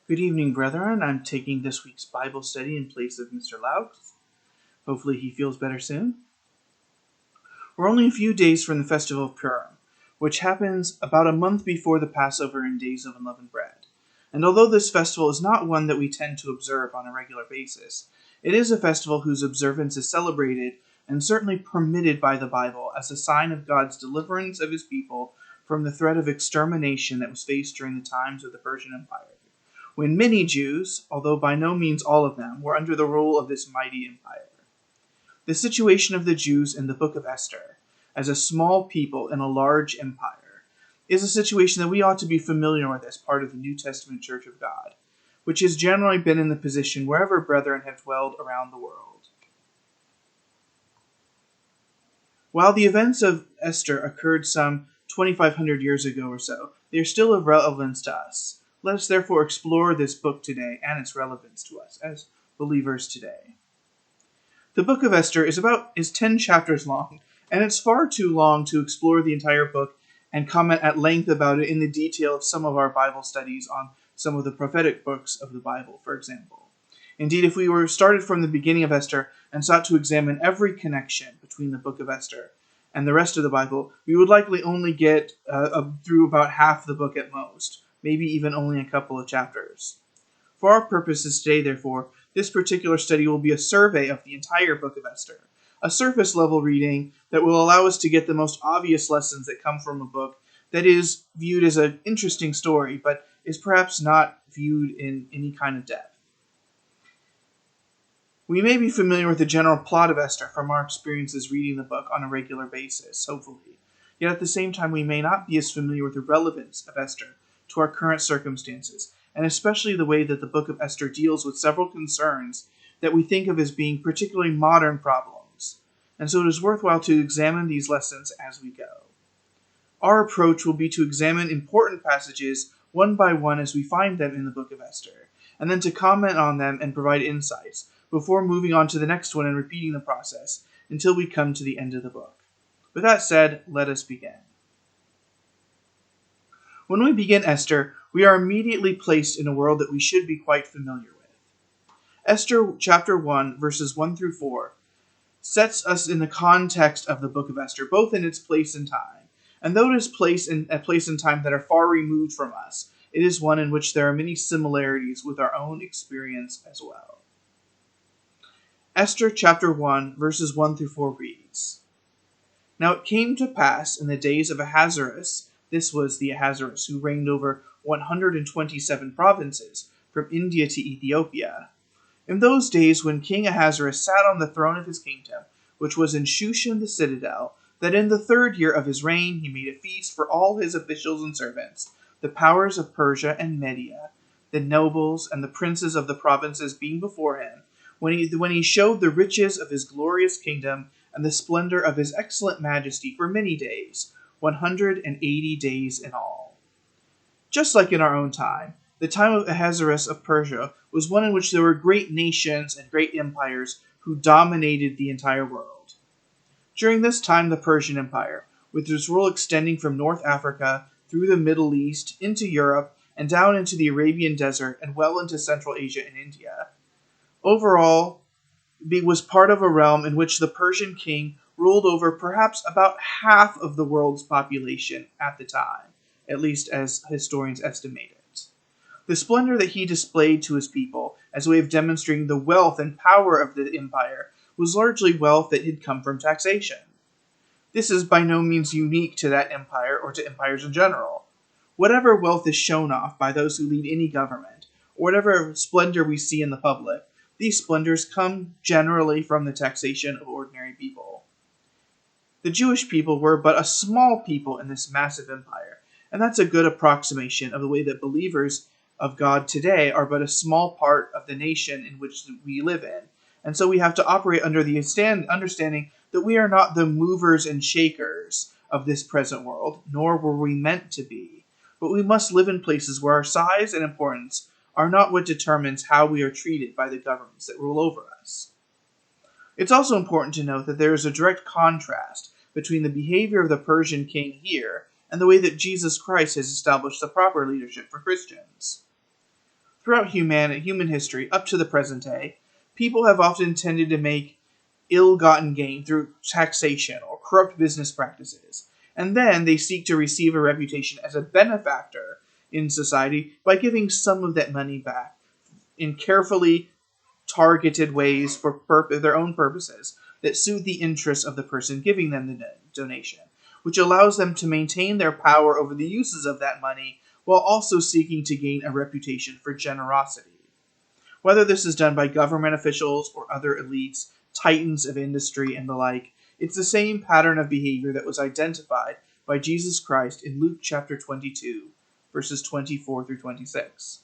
Good evening, brethren. I'm taking this week's Bible study in place of Mr. Laux. Hopefully he feels better soon. We're only a few days from the festival of Purim, which happens about a month before the Passover and Days of Unleavened Bread. And although this festival is not one that we tend to observe on a regular basis, it is a festival whose observance is celebrated and certainly permitted by the Bible as a sign of God's deliverance of his people from the threat of extermination that was faced during the times of the Persian Empire, when many Jews, although by no means all of them, were under the rule of this mighty empire. The situation of the Jews in the book of Esther, as a small people in a large empire, is a situation that we ought to be familiar with as part of the New Testament Church of God, which has generally been in the position wherever brethren have dwelled around the world. While the events of Esther occurred some 2,500 years ago or so, they are still of relevance to us. Let us therefore explore this book today and its relevance to us as believers today. The book of Esther is 10 chapters long, and it's far too long to explore the entire book and comment at length about it in the detail of some of our Bible studies on some of the prophetic books of the Bible, for example. Indeed, if we were started from the beginning of Esther and sought to examine every connection between the book of Esther and the rest of the Bible, we would likely only get through about half the book at most, maybe even only a couple of chapters. For our purposes today, therefore, this particular study will be a survey of the entire book of Esther, a surface-level reading that will allow us to get the most obvious lessons that come from a book that is viewed as an interesting story, but is perhaps not viewed in any kind of depth. We may be familiar with the general plot of Esther from our experiences reading the book on a regular basis, hopefully. Yet at the same time, we may not be as familiar with the relevance of Esther to our current circumstances, and especially the way that the book of Esther deals with several concerns that we think of as being particularly modern problems. And so it is worthwhile to examine these lessons as we go. Our approach will be to examine important passages one by one as we find them in the book of Esther, and then to comment on them and provide insights, before moving on to the next one and repeating the process until we come to the end of the book. With that said, let us begin. When we begin Esther, we are immediately placed in a world that we should be quite familiar with. Esther chapter 1, verses 1 through 4, sets us in the context of the book of Esther, both in its place and time. And though it is a place and time that are far removed from us, it is one in which there are many similarities with our own experience as well. Esther chapter 1, verses 1 through 4 reads, Now it came to pass in the days of Ahasuerus, this was the Ahasuerus who reigned over 127 provinces, from India to Ethiopia. In those days when King Ahasuerus sat on the throne of his kingdom, which was in Shushan the citadel, that in the 3rd year of his reign he made a feast for all his officials and servants, the powers of Persia and Media, the nobles and the princes of the provinces being before him, when he showed the riches of his glorious kingdom and the splendor of his excellent majesty for many days, 180 days in all. Just like in our own time, the time of Ahasuerus of Persia was one in which there were great nations and great empires who dominated the entire world. During this time, the Persian Empire, with its rule extending from North Africa through the Middle East into Europe and down into the Arabian Desert and well into Central Asia and India, overall, it was part of a realm in which the Persian king ruled over perhaps about half of the world's population at the time, at least as historians estimate it. The splendor that he displayed to his people, as a way of demonstrating the wealth and power of the empire, was largely wealth that had come from taxation. This is by no means unique to that empire or to empires in general. Whatever wealth is shown off by those who lead any government, or whatever splendor we see in the public, these splendors come generally from the taxation of ordinary people. The Jewish people were but a small people in this massive empire, and that's a good approximation of the way that believers of God today are but a small part of the nation in which we live in. And so we have to operate under the understanding that we are not the movers and shakers of this present world, nor were we meant to be. But we must live in places where our size and importance are not what determines how we are treated by the governments that rule over us. It's also important to note that there is a direct contrast between the behavior of the Persian king here and the way that Jesus Christ has established the proper leadership for Christians. Throughout human history, up to the present day, people have often tended to make ill-gotten gain through taxation or corrupt business practices, and then they seek to receive a reputation as a benefactor in society by giving some of that money back in carefully targeted ways for their own purposes that suit the interests of the person giving them the donation, which allows them to maintain their power over the uses of that money while also seeking to gain a reputation for generosity. Whether this is done by government officials or other elites, titans of industry, and the like, it's the same pattern of behavior that was identified by Jesus Christ in Luke chapter 22, verses 24 through 26.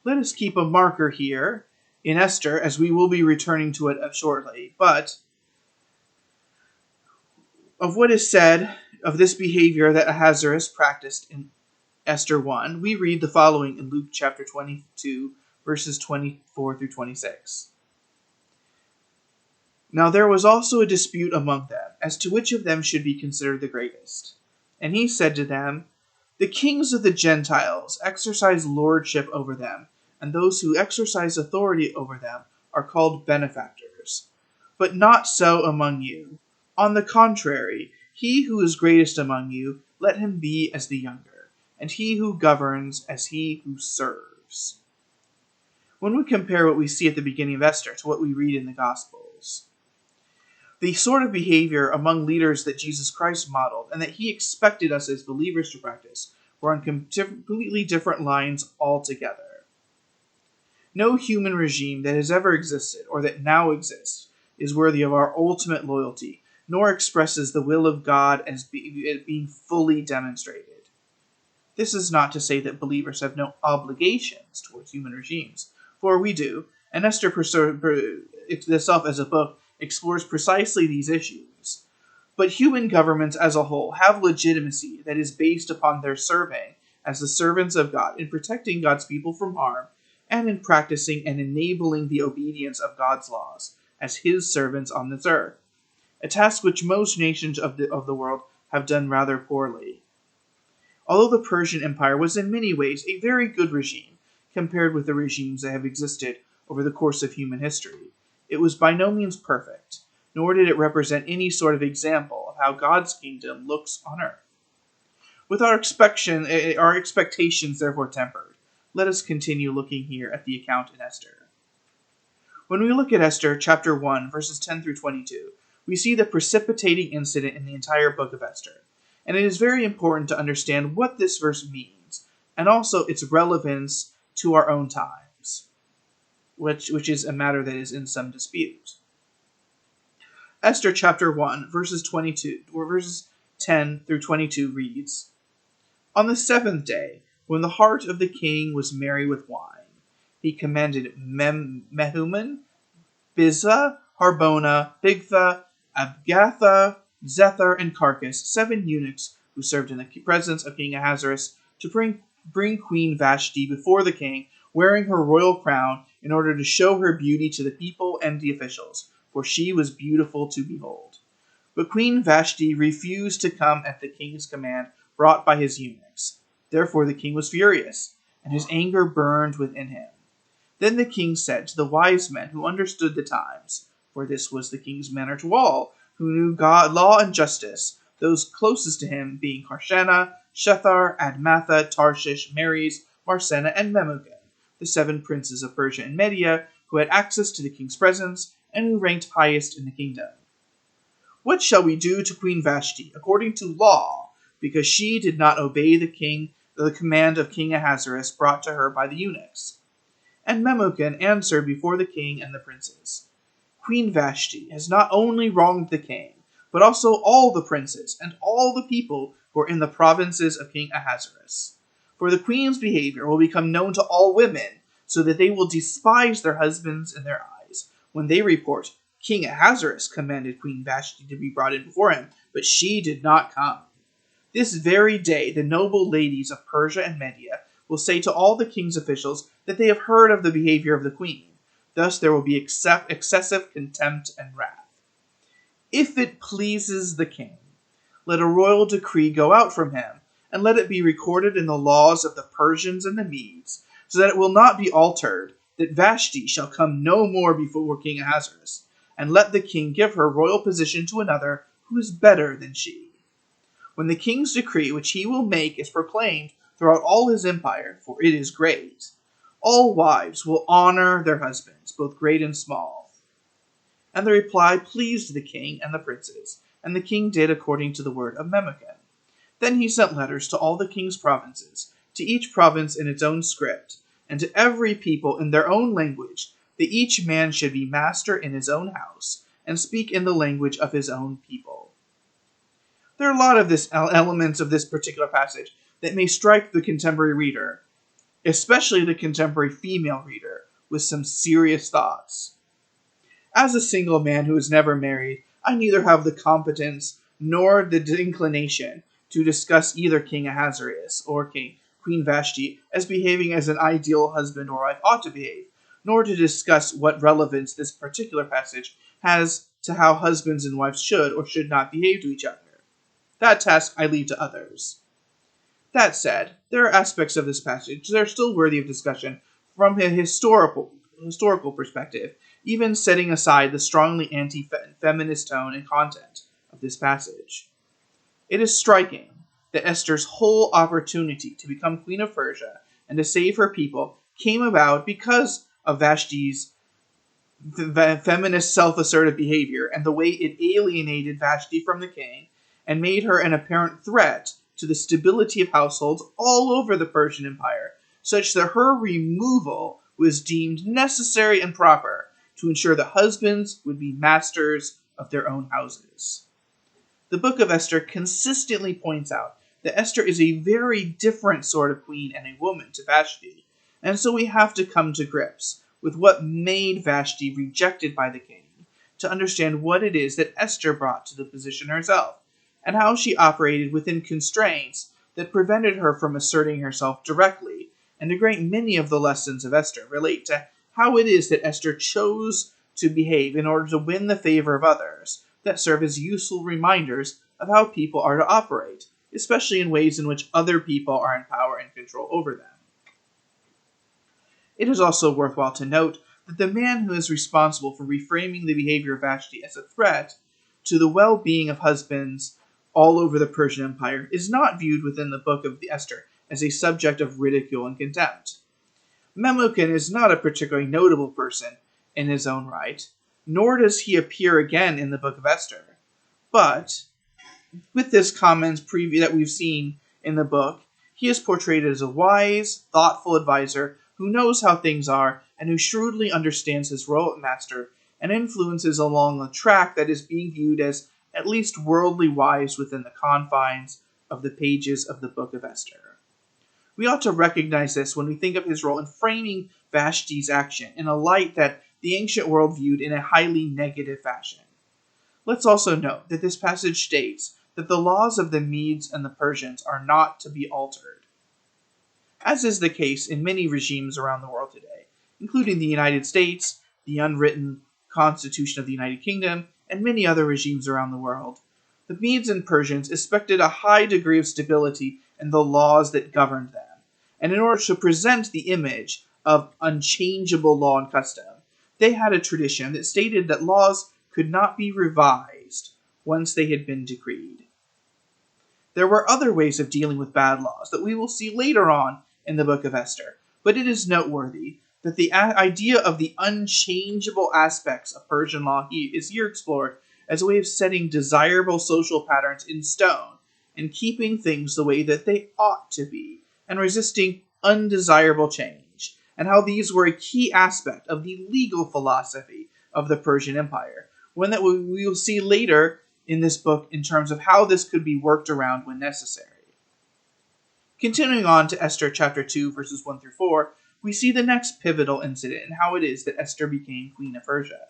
Let us keep a marker here in Esther, as we will be returning to it shortly, but of what is said of this behavior that Ahasuerus practiced in Esther 1, we read the following in Luke chapter 22, verses 24 through 26. Now there was also a dispute among them, as to which of them should be considered the greatest. And he said to them, The kings of the Gentiles exercise lordship over them, and those who exercise authority over them are called benefactors. But not so among you. On the contrary, he who is greatest among you, let him be as the younger, and he who governs as he who serves. When we compare what we see at the beginning of Esther to what we read in the Gospels, the sort of behavior among leaders that Jesus Christ modeled and that he expected us as believers to practice were on completely different lines altogether. No human regime that has ever existed or that now exists is worthy of our ultimate loyalty, nor expresses the will of God as being fully demonstrated. This is not to say that believers have no obligations towards human regimes, for we do, and Esther itself as a book explores precisely these issues. But human governments as a whole have legitimacy that is based upon their serving as the servants of God in protecting God's people from harm and in practicing and enabling the obedience of God's laws as his servants on this earth, a task which most nations of the world have done rather poorly. Although the Persian Empire was in many ways a very good regime compared with the regimes that have existed over the course of human history, it was by no means perfect, nor did it represent any sort of example of how God's kingdom looks on earth. With our expectations therefore tempered, let us continue looking here at the account in Esther. When we look at Esther chapter 1, verses 10 through 22, we see the precipitating incident in the entire book of Esther, and it is very important to understand what this verse means, and also its relevance to our own times, which is a matter that is in some dispute. Esther chapter 1, verses 10 through 22 reads, On the 7th day, when the heart of the king was merry with wine, he commanded Mehuman, Biztha, Harbona, Bigtha, Abgatha, Zethar, and Carcass, 7 eunuchs who served in the presence of King Ahasuerus, to bring Queen Vashti before the king, wearing her royal crown, in order to show her beauty to the people and the officials, for she was beautiful to behold. But Queen Vashti refused to come at the king's command brought by his eunuchs. Therefore the king was furious, and his anger burned within him. Then the king said to the wise men who understood the times, for this was the king's manner to all, who knew God, law, and justice, those closest to him being Harshenah, Shethar, Admatha, Tarshish, Meres, Marsena, and Memucan, the 7 princes of Persia and Media, who had access to the king's presence, and who ranked highest in the kingdom. What shall we do to Queen Vashti, according to law, because she did not obey the command of King Ahasuerus brought to her by the eunuchs? And Memucan answered before the king and the princes, Queen Vashti has not only wronged the king, but also all the princes and all the people who are in the provinces of King Ahasuerus. For the queen's behavior will become known to all women, so that they will despise their husbands in their eyes, when they report, King Ahasuerus commanded Queen Vashti to be brought in before him, but she did not come. This very day the noble ladies of Persia and Media will say to all the king's officials that they have heard of the behavior of the queen. Thus there will be excessive contempt and wrath. If it pleases the king, let a royal decree go out from him, and let it be recorded in the laws of the Persians and the Medes, so that it will not be altered, that Vashti shall come no more before King Ahasuerus, and let the king give her royal position to another who is better than she. When the king's decree which he will make is proclaimed throughout all his empire, for it is great, all wives will honor their husbands, both great and small. And the reply pleased the king and the princes, and the king did according to the word of Memucan. Then he sent letters to all the king's provinces, to each province in its own script, and to every people in their own language, that each man should be master in his own house, and speak in the language of his own people. There are a lot of elements of this particular passage that may strike the contemporary reader, especially the contemporary female reader, with some serious thoughts. As a single man who is never married, I neither have the competence nor the inclination to discuss either King Ahasuerus or Queen Vashti as behaving as an ideal husband or wife ought to behave, nor to discuss what relevance this particular passage has to how husbands and wives should or should not behave to each other. That task I leave to others. That said, there are aspects of this passage that are still worthy of discussion from a historical perspective, even setting aside the strongly anti-feminist tone and content of this passage. It is striking that Esther's whole opportunity to become Queen of Persia and to save her people came about because of Vashti's feminist self-assertive behavior and the way it alienated Vashti from the king and made her an apparent threat to the stability of households all over the Persian Empire, such that her removal was deemed necessary and proper to ensure that husbands would be masters of their own houses. The book of Esther consistently points out that Esther is a very different sort of queen and a woman to Vashti, and so we have to come to grips with what made Vashti rejected by the king, to understand what it is that Esther brought to the position herself, and how she operated within constraints that prevented her from asserting herself directly, and a great many of the lessons of Esther relate to how it is that Esther chose to behave in order to win the favor of others, that serve as useful reminders of how people are to operate, especially in ways in which other people are in power and control over them. It is also worthwhile to note that the man who is responsible for reframing the behavior of Vashti as a threat to the well-being of husbands all over the Persian Empire is not viewed within the book of Esther as a subject of ridicule and contempt. Memucan is not a particularly notable person in his own right, nor does he appear again in the book of Esther. But, with this comments preview that we've seen in the book, he is portrayed as a wise, thoughtful advisor who knows how things are and who shrewdly understands his royal master and influences along a track that is being viewed as at least worldly wise within the confines of the pages of the book of Esther. We ought to recognize this when we think of his role in framing Vashti's action in a light that the ancient world viewed in a highly negative fashion. Let's also note that this passage states that the laws of the Medes and the Persians are not to be altered, as is the case in many regimes around the world today, including the United States, the unwritten Constitution of the United Kingdom, and many other regimes around the world. The Medes and Persians expected a high degree of stability in the laws that governed them, and in order to present the image of unchangeable law and custom, they had a tradition that stated that laws could not be revised once they had been decreed. There were other ways of dealing with bad laws that we will see later on in the book of Esther, but it is noteworthy that the idea of the unchangeable aspects of Persian law is here explored as a way of setting desirable social patterns in stone and keeping things the way that they ought to be and resisting undesirable change, and how these were a key aspect of the legal philosophy of the Persian Empire, one that we will see later in this book in terms of how this could be worked around when necessary. Continuing on to Esther chapter 2, verses 1 through 4, we see the next pivotal incident in how it is that Esther became Queen of Persia.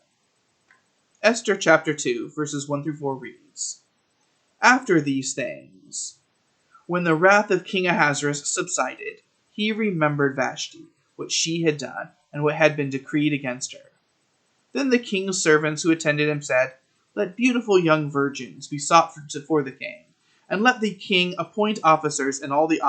Esther chapter 2, verses 1 through 4 reads, After these things, when the wrath of King Ahasuerus subsided, he remembered Vashti, what she had done, and what had been decreed against her. Then the king's servants who attended him said, Let beautiful young virgins be sought for the king, and let the king appoint officers in all the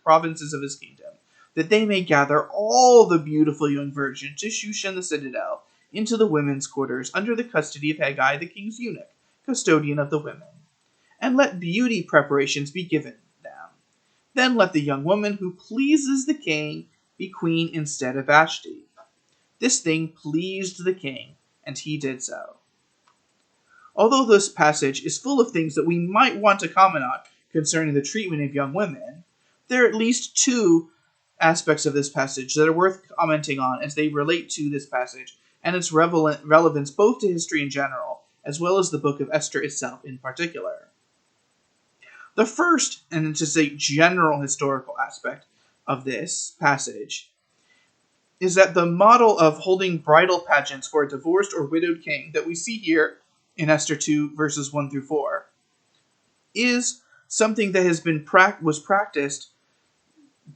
provinces of his kingdom, that they may gather all the beautiful young virgins to Shushan the citadel, into the women's quarters, under the custody of Haggai the king's eunuch, custodian of the women. And let beauty preparations be given them. Then let the young woman who pleases the king be queen instead of Vashti. This thing pleased the king, and he did so. Although this passage is full of things that we might want to comment on concerning the treatment of young women, there are at least two aspects of this passage that are worth commenting on as they relate to this passage and its relevance both to history in general, as well as the book of Esther itself in particular. The first, and just a general historical aspect of this passage, is that the model of holding bridal pageants for a divorced or widowed king that we see here in Esther 2, verses 1 through 4, is something that was practiced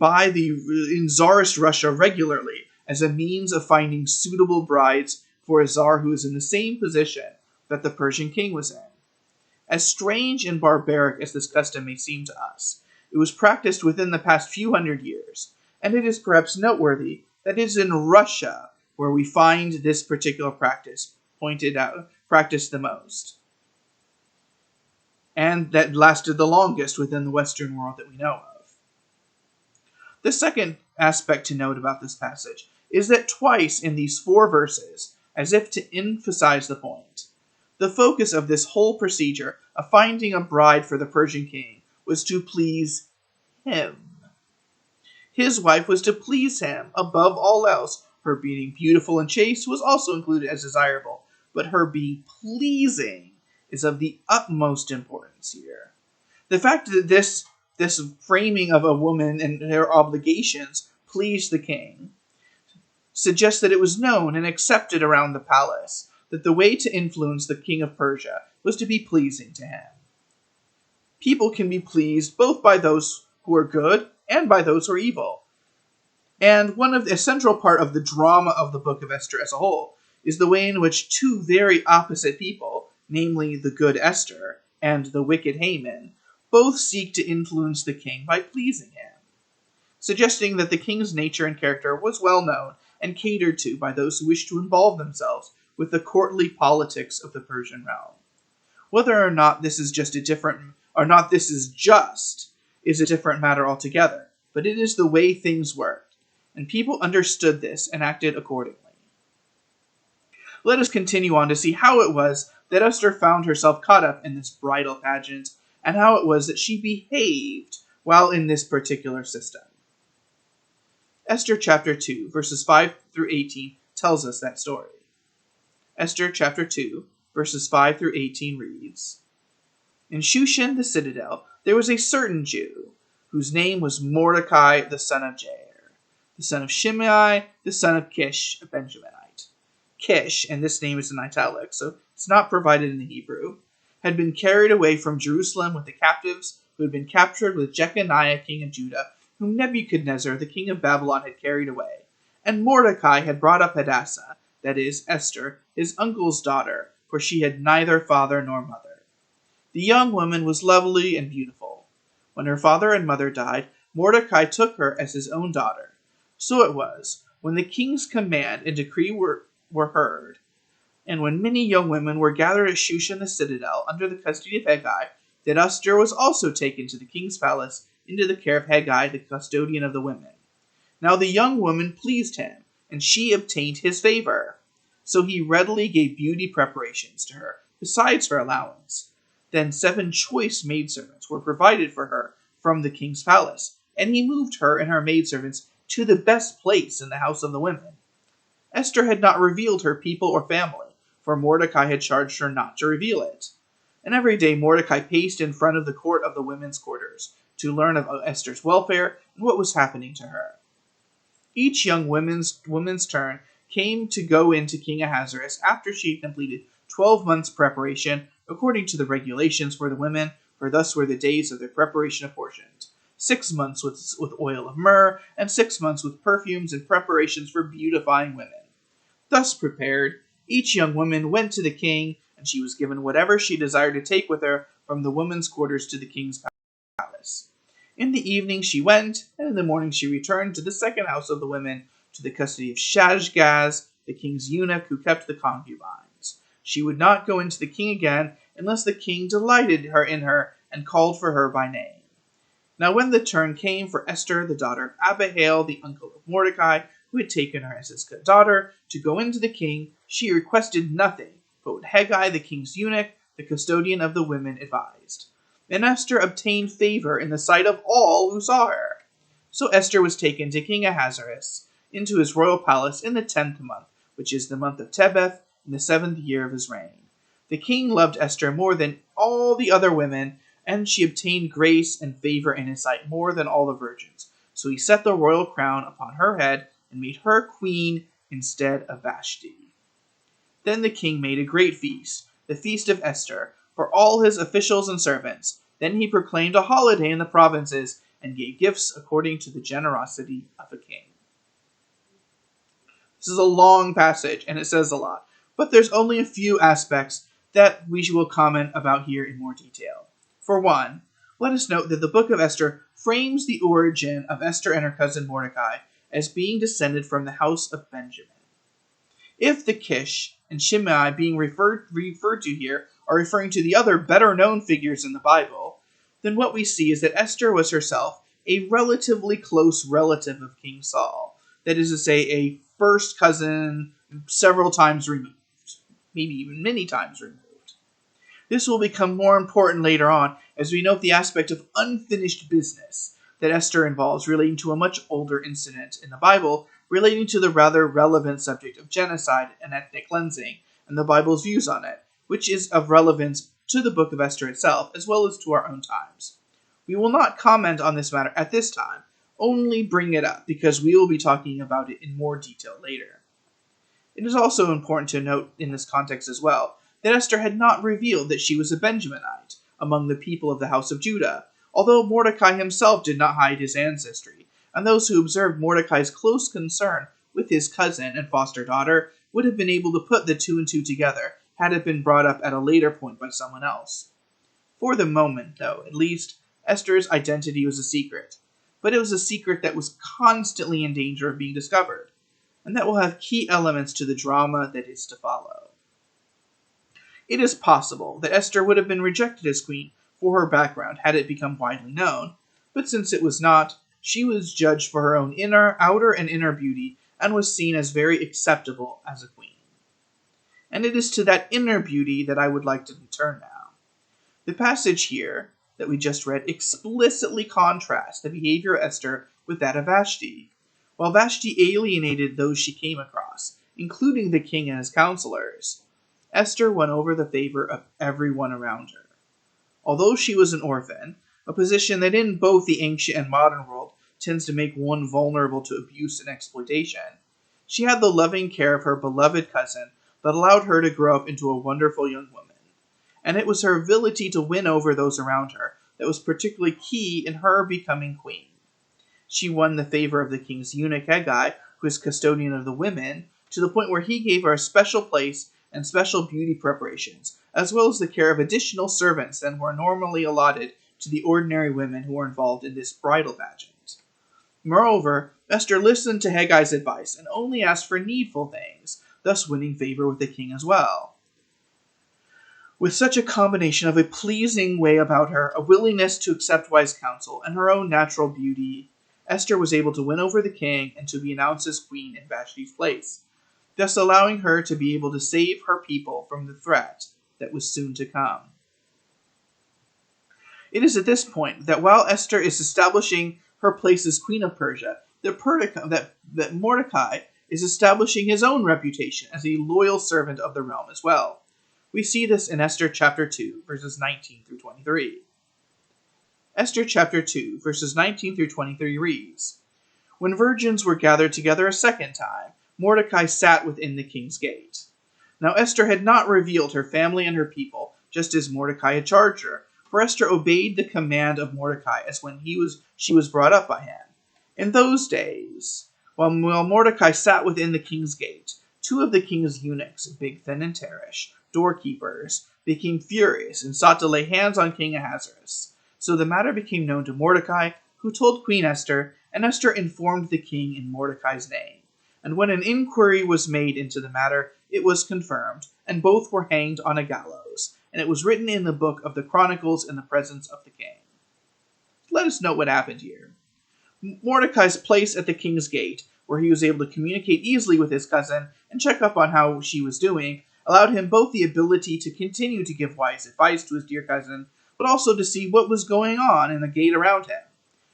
in Tsarist Russia regularly as a means of finding suitable brides for a Tsar who is in the same position that the Persian king was in. As strange and barbaric as this custom may seem to us, it was practiced within the past few hundred years, and it is perhaps noteworthy that it is in Russia where we find this particular practice practiced the most, and that lasted the longest within the Western world that we know of. The second aspect to note about this passage is that twice in these 4 verses, as if to emphasize the point, the focus of this whole procedure of finding a bride for the Persian king was to please him. His wife was to please him above all else. Her being beautiful and chaste was also included as desirable, but her being pleasing is of the utmost importance here. The fact that this framing of a woman and her obligations pleased the king suggests that it was known and accepted around the palace that the way to influence the king of Persia was to be pleasing to him. People can be pleased both by those who are good and by those who are evil. And a central part of the drama of the book of Esther as a whole is the way in which 2 very opposite people, namely the good Esther and the wicked Haman, both seek to influence the king by pleasing him, suggesting that the king's nature and character was well known and catered to by those who wished to involve themselves with the courtly politics of the Persian realm. Whether or not this is just is a different matter altogether, but it is the way things worked, and people understood this and acted accordingly. Let us continue on to see how it was that Esther found herself caught up in this bridal pageant, and how it was that she behaved while in this particular system. Esther chapter 2, verses 5 through 18 tells us that story. Esther chapter 2, verses 5 through 18 reads, In Shushan the citadel there was a certain Jew, whose name was Mordecai the son of Jair, the son of Shimei, the son of Kish, a Benjaminite. Kish, and this name is in italics, so it's not provided in the Hebrew, had been carried away from Jerusalem with the captives who had been captured with Jeconiah king of Judah, whom Nebuchadnezzar the king of Babylon had carried away. And Mordecai had brought up Hadassah, that is, Esther, his uncle's daughter, for she had neither father nor mother. The young woman was lovely and beautiful. When her father and mother died, Mordecai took her as his own daughter. So it was, when the king's command and decree were heard, and when many young women were gathered at Shushan the citadel under the custody of Haggai, that Esther was also taken to the king's palace into the care of Haggai, the custodian of the women. Now the young woman pleased him, and she obtained his favor. So he readily gave beauty preparations to her, besides her allowance. Then 7 choice maidservants were provided for her from the king's palace, and he moved her and her maidservants to the best place in the house of the women. Esther had not revealed her people or family, for Mordecai had charged her not to reveal it. And every day Mordecai paced in front of the court of the women's quarters to learn of Esther's welfare and what was happening to her. Each young woman's turn came to go into King Ahasuerus after she had completed 12 months' preparation according to the regulations for the women, for thus were the days of their preparation apportioned. 6 months with oil of myrrh, and 6 months with perfumes and preparations for beautifying women. Thus prepared, each young woman went to the king, and she was given whatever she desired to take with her from the women's quarters to the king's palace. In the evening she went, and in the morning she returned to the second house of the women, to the custody of Shashgaz, the king's eunuch who kept the concubines. She would not go into the king again unless the king delighted her in her and called for her by name. Now when the turn came for Esther, the daughter of Abihail, the uncle of Mordecai, who had taken her as his daughter, to go into the king, she requested nothing but what Hegai, the king's eunuch, the custodian of the women, advised. And Esther obtained favor in the sight of all who saw her. So Esther was taken to King Ahasuerus into his royal palace in the 10th month, which is the month of Tebeth, in the 7th year of his reign. The king loved Esther more than all the other women, and she obtained grace and favor in his sight more than all the virgins. So he set the royal crown upon her head and made her queen instead of Vashti. Then the king made a great feast, the feast of Esther, for all his officials and servants. Then he proclaimed a holiday in the provinces and gave gifts according to the generosity of a king. This is a long passage, and it says a lot, but there's only a few aspects that we will comment about here in more detail. For one, let us note that the book of Esther frames the origin of Esther and her cousin Mordecai as being descended from the house of Benjamin. If the Kish and Shimei being referred to here are referring to the other better-known figures in the Bible, then what we see is that Esther was herself a relatively close relative of King Saul. That is to say, a first cousin several times removed, maybe even many times removed. This will become more important later on as we note the aspect of unfinished business that Esther involves relating to a much older incident in the Bible relating to the rather relevant subject of genocide and ethnic cleansing and the Bible's views on it, which is of relevance to the book of Esther itself as well as to our own times. We will not comment on this matter at this time, only bring it up because we will be talking about it in more detail later. It is also important to note in this context as well that Esther had not revealed that she was a Benjaminite among the people of the house of Judah, although Mordecai himself did not hide his ancestry, and those who observed Mordecai's close concern with his cousin and foster daughter would have been able to put the two and two together had it been brought up at a later point by someone else. For the moment, though, at least, Esther's identity was a secret, but it was a secret that was constantly in danger of being discovered, and that will have key elements to the drama that is to follow. It is possible that Esther would have been rejected as queen for her background had it become widely known, but since it was not, she was judged for her own outer and inner beauty and was seen as very acceptable as a queen. And it is to that inner beauty that I would like to return now. The passage here that we just read explicitly contrasts the behavior of Esther with that of Vashti. While Vashti alienated those she came across, including the king and his counselors, Esther won over the favor of everyone around her. Although she was an orphan, a position that in both the ancient and modern world tends to make one vulnerable to abuse and exploitation, she had the loving care of her beloved cousin that allowed her to grow up into a wonderful young woman. And it was her ability to win over those around her that was particularly key in her becoming queen. She won the favor of the king's eunuch Hegai, who is custodian of the women, to the point where he gave her a special place and special beauty preparations, as well as the care of additional servants than were normally allotted to the ordinary women who were involved in this bridal pageant. Moreover, Esther listened to Heggai's advice and only asked for needful things, thus winning favor with the king as well. With such a combination of a pleasing way about her, a willingness to accept wise counsel, and her own natural beauty, Esther was able to win over the king and to be announced as queen in Vashti's place, thus allowing her to be able to save her people from the threat that was soon to come. It is at this point that while Esther is establishing her place as queen of Persia, that Mordecai is establishing his own reputation as a loyal servant of the realm as well. We see this in Esther chapter 2, verses 19 through 23. Esther chapter 2, verses 19 through 23 reads, When virgins were gathered together a second time, Mordecai sat within the king's gate. Now Esther had not revealed her family and her people, just as Mordecai had charged her, for Esther obeyed the command of Mordecai as when she was brought up by him. In those days, while Mordecai sat within the king's gate, two of the king's eunuchs, Bigthan and Teresh, doorkeepers, became furious and sought to lay hands on King Ahasuerus. So the matter became known to Mordecai, who told Queen Esther, and Esther informed the king in Mordecai's name. And when an inquiry was made into the matter, it was confirmed, and both were hanged on a gallows, and it was written in the book of the Chronicles in the presence of the king. Let us note what happened here. Mordecai's place at the king's gate, where he was able to communicate easily with his cousin and check up on how she was doing, allowed him both the ability to continue to give wise advice to his dear cousin, but also to see what was going on in the gate around him.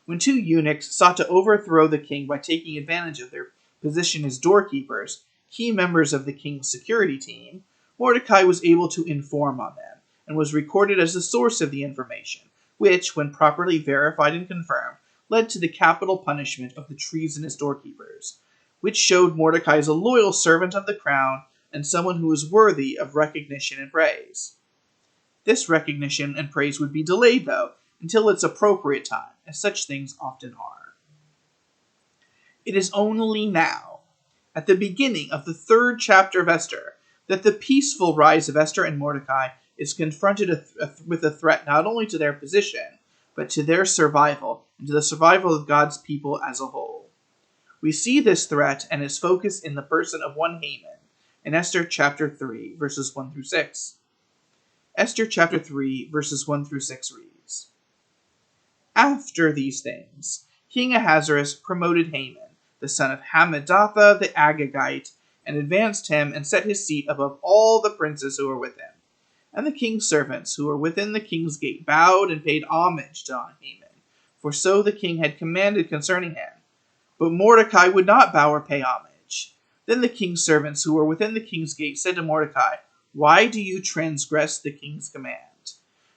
When two eunuchs sought to overthrow the king by taking advantage of their position as doorkeepers, key members of the king's security team, Mordecai was able to inform on them, and was recorded as the source of the information, which, when properly verified and confirmed, led to the capital punishment of the treasonous doorkeepers, which showed Mordecai as a loyal servant of the crown and someone who was worthy of recognition and praise. This recognition and praise would be delayed, though, until its appropriate time, as such things often are. It is only now, at the beginning of the 3rd chapter of Esther, that the peaceful rise of Esther and Mordecai is confronted with a threat not only to their position, but to their survival and to the survival of God's people as a whole. We see this threat and its focus in the person of one Haman in Esther chapter 3, verses 1 through 6. Esther chapter 3, verses 1 through 6 reads, After these things, King Ahasuerus promoted Haman, the son of Hammedatha the Agagite, and advanced him and set his seat above all the princes who were with him. And the king's servants who were within the king's gate bowed and paid homage to Haman, for so the king had commanded concerning him. But Mordecai would not bow or pay homage. Then the king's servants who were within the king's gate said to Mordecai, Why do you transgress the king's command?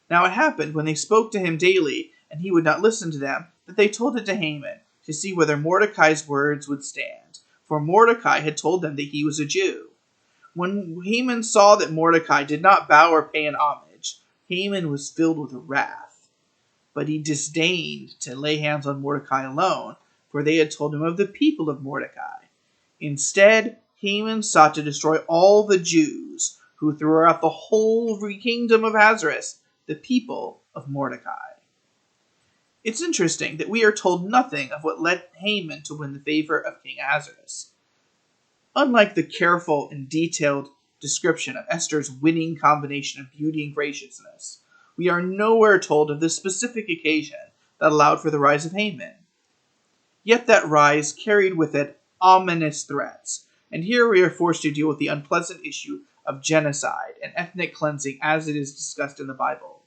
Now it happened, when they spoke to him daily, and he would not listen to them, that they told it to Haman, to see whether Mordecai's words would stand. For Mordecai had told them that he was a Jew. When Haman saw that Mordecai did not bow or pay an homage, Haman was filled with wrath. But he disdained to lay hands on Mordecai alone, for they had told him of the people of Mordecai. Instead, Haman sought to destroy all the Jews who throughout the whole kingdom of Ahasuerus, the people of Mordecai. It's interesting that we are told nothing of what led Haman to win the favor of King Ahasuerus. Unlike the careful and detailed description of Esther's winning combination of beauty and graciousness, we are nowhere told of the specific occasion that allowed for the rise of Haman. Yet that rise carried with it ominous threats, and here we are forced to deal with the unpleasant issue of genocide and ethnic cleansing as it is discussed in the Bible.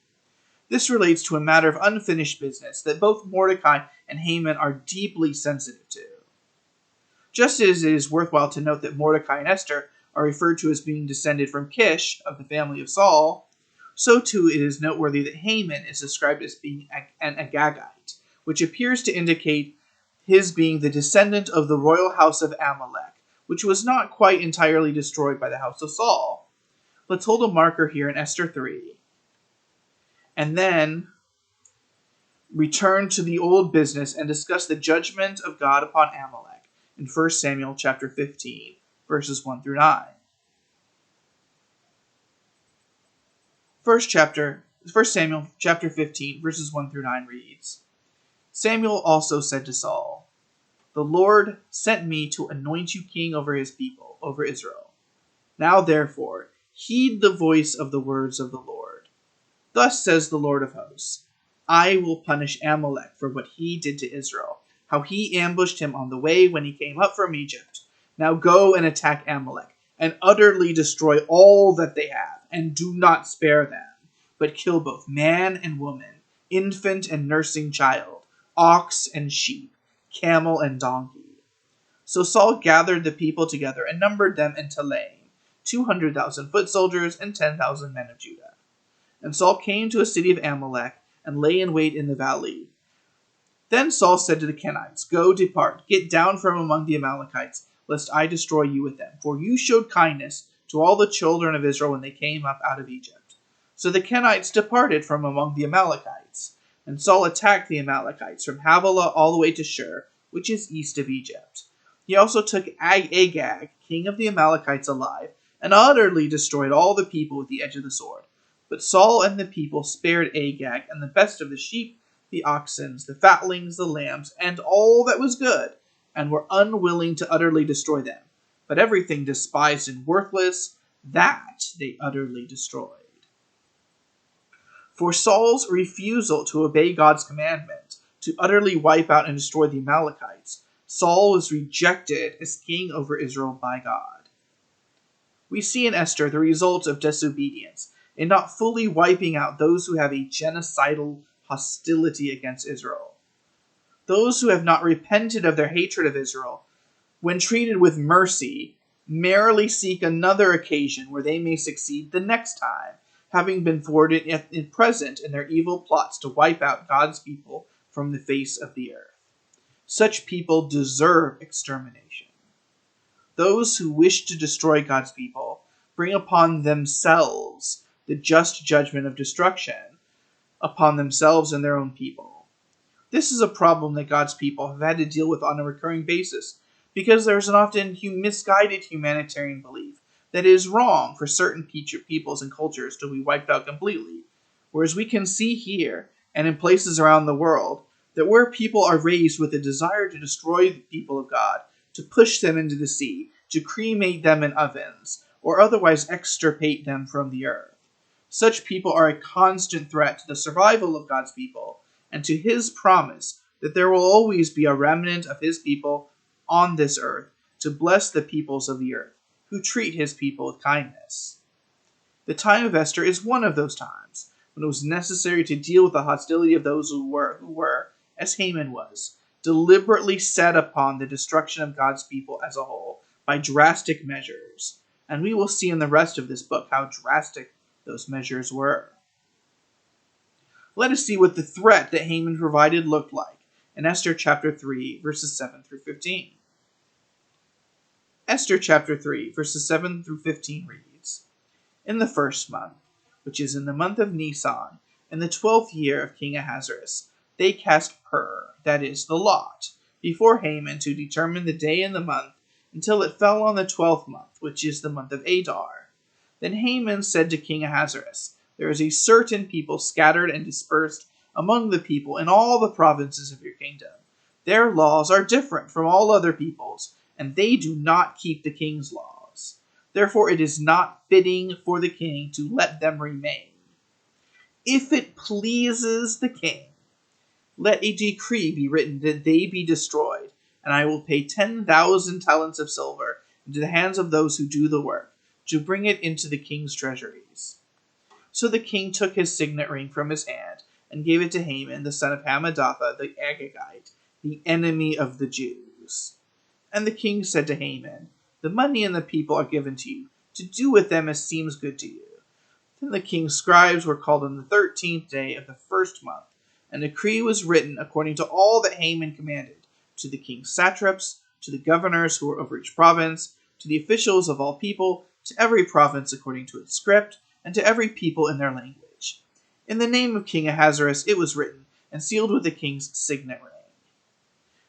This relates to a matter of unfinished business that both Mordecai and Haman are deeply sensitive to. Just as it is worthwhile to note that Mordecai and Esther are referred to as being descended from Kish, of the family of Saul, so too it is noteworthy that Haman is described as being an Agagite, which appears to indicate his being the descendant of the royal house of Amalek, which was not quite entirely destroyed by the house of Saul. Let's hold a marker here in Esther 3, and then return to the old business and discuss the judgment of God upon Amalek in 1 Samuel chapter 15, verses 1 through 9. 1 Samuel chapter 15, verses 1 through 9 reads, Samuel also said to Saul, The Lord sent me to anoint you king over his people, over Israel. Now therefore, heed the voice of the words of the Lord. Thus says the Lord of hosts, I will punish Amalek for what he did to Israel, how he ambushed him on the way when he came up from Egypt. Now go and attack Amalek, and utterly destroy all that they have, and do not spare them, but kill both man and woman, infant and nursing child, ox and sheep, camel and donkey. So Saul gathered the people together and numbered them in Telaim, 200,000 foot soldiers and 10,000 men of Judah. And Saul came to a city of Amalek and lay in wait in the valley. Then Saul said to the Kenites, Go, depart, get down from among the Amalekites, lest I destroy you with them. For you showed kindness to all the children of Israel when they came up out of Egypt. So the Kenites departed from among the Amalekites. And Saul attacked the Amalekites from Havilah all the way to Shur, which is east of Egypt. He also took Agag, king of the Amalekites, alive, and utterly destroyed all the people with the edge of the sword. But Saul and the people spared Agag and the best of the sheep, the oxen, the fatlings, the lambs, and all that was good, and were unwilling to utterly destroy them. But everything despised and worthless, that they utterly destroyed. For Saul's refusal to obey God's commandment to utterly wipe out and destroy the Amalekites, Saul was rejected as king over Israel by God. We see in Esther the result of disobedience in not fully wiping out those who have a genocidal hostility against Israel. Those who have not repented of their hatred of Israel, when treated with mercy, merrily seek another occasion where they may succeed the next time, having been thwarted in present in their evil plots to wipe out God's people from the face of the earth. Such people deserve extermination. Those who wish to destroy God's people bring upon themselves the just judgment of destruction, upon themselves and their own people. This is a problem that God's people have had to deal with on a recurring basis, because there is an often misguided humanitarian belief that it is wrong for certain peoples and cultures to be wiped out completely, whereas we can see here and in places around the world that where people are raised with a desire to destroy the people of God, to push them into the sea, to cremate them in ovens, or otherwise extirpate them from the earth. Such people are a constant threat to the survival of God's people and to his promise that there will always be a remnant of his people on this earth to bless the peoples of the earth, who treat his people with kindness. The time of Esther is one of those times when it was necessary to deal with the hostility of those who were, as Haman was, deliberately set upon the destruction of God's people as a whole by drastic measures. And we will see in the rest of this book how drastic those measures were. Let us see what the threat that Haman provided looked like in Esther chapter 3, verses 7 through 15. Esther chapter 3, verses 7 through 15 reads, In the first month, which is in the month of Nisan, in the 12th year of King Ahasuerus, they cast pur, that is, the lot, before Haman to determine the day and the month, until it fell on the 12th month, which is the month of Adar. Then Haman said to King Ahasuerus, There is a certain people scattered and dispersed among the people in all the provinces of your kingdom. Their laws are different from all other peoples, and they do not keep the king's laws. Therefore it is not fitting for the king to let them remain. If it pleases the king, let a decree be written that they be destroyed, and I will pay 10,000 talents of silver into the hands of those who do the work, to bring it into the king's treasuries. So the king took his signet ring from his hand, and gave it to Haman, the son of Hammedatha the Agagite, the enemy of the Jews. And the king said to Haman, The money and the people are given to you, to do with them as seems good to you. Then the king's scribes were called on the 13th day of the first month, and a decree was written according to all that Haman commanded, to the king's satraps, to the governors who were over each province, to the officials of all people, to every province according to its script, and to every people in their language. In the name of King Ahasuerus it was written, and sealed with the king's signet ring.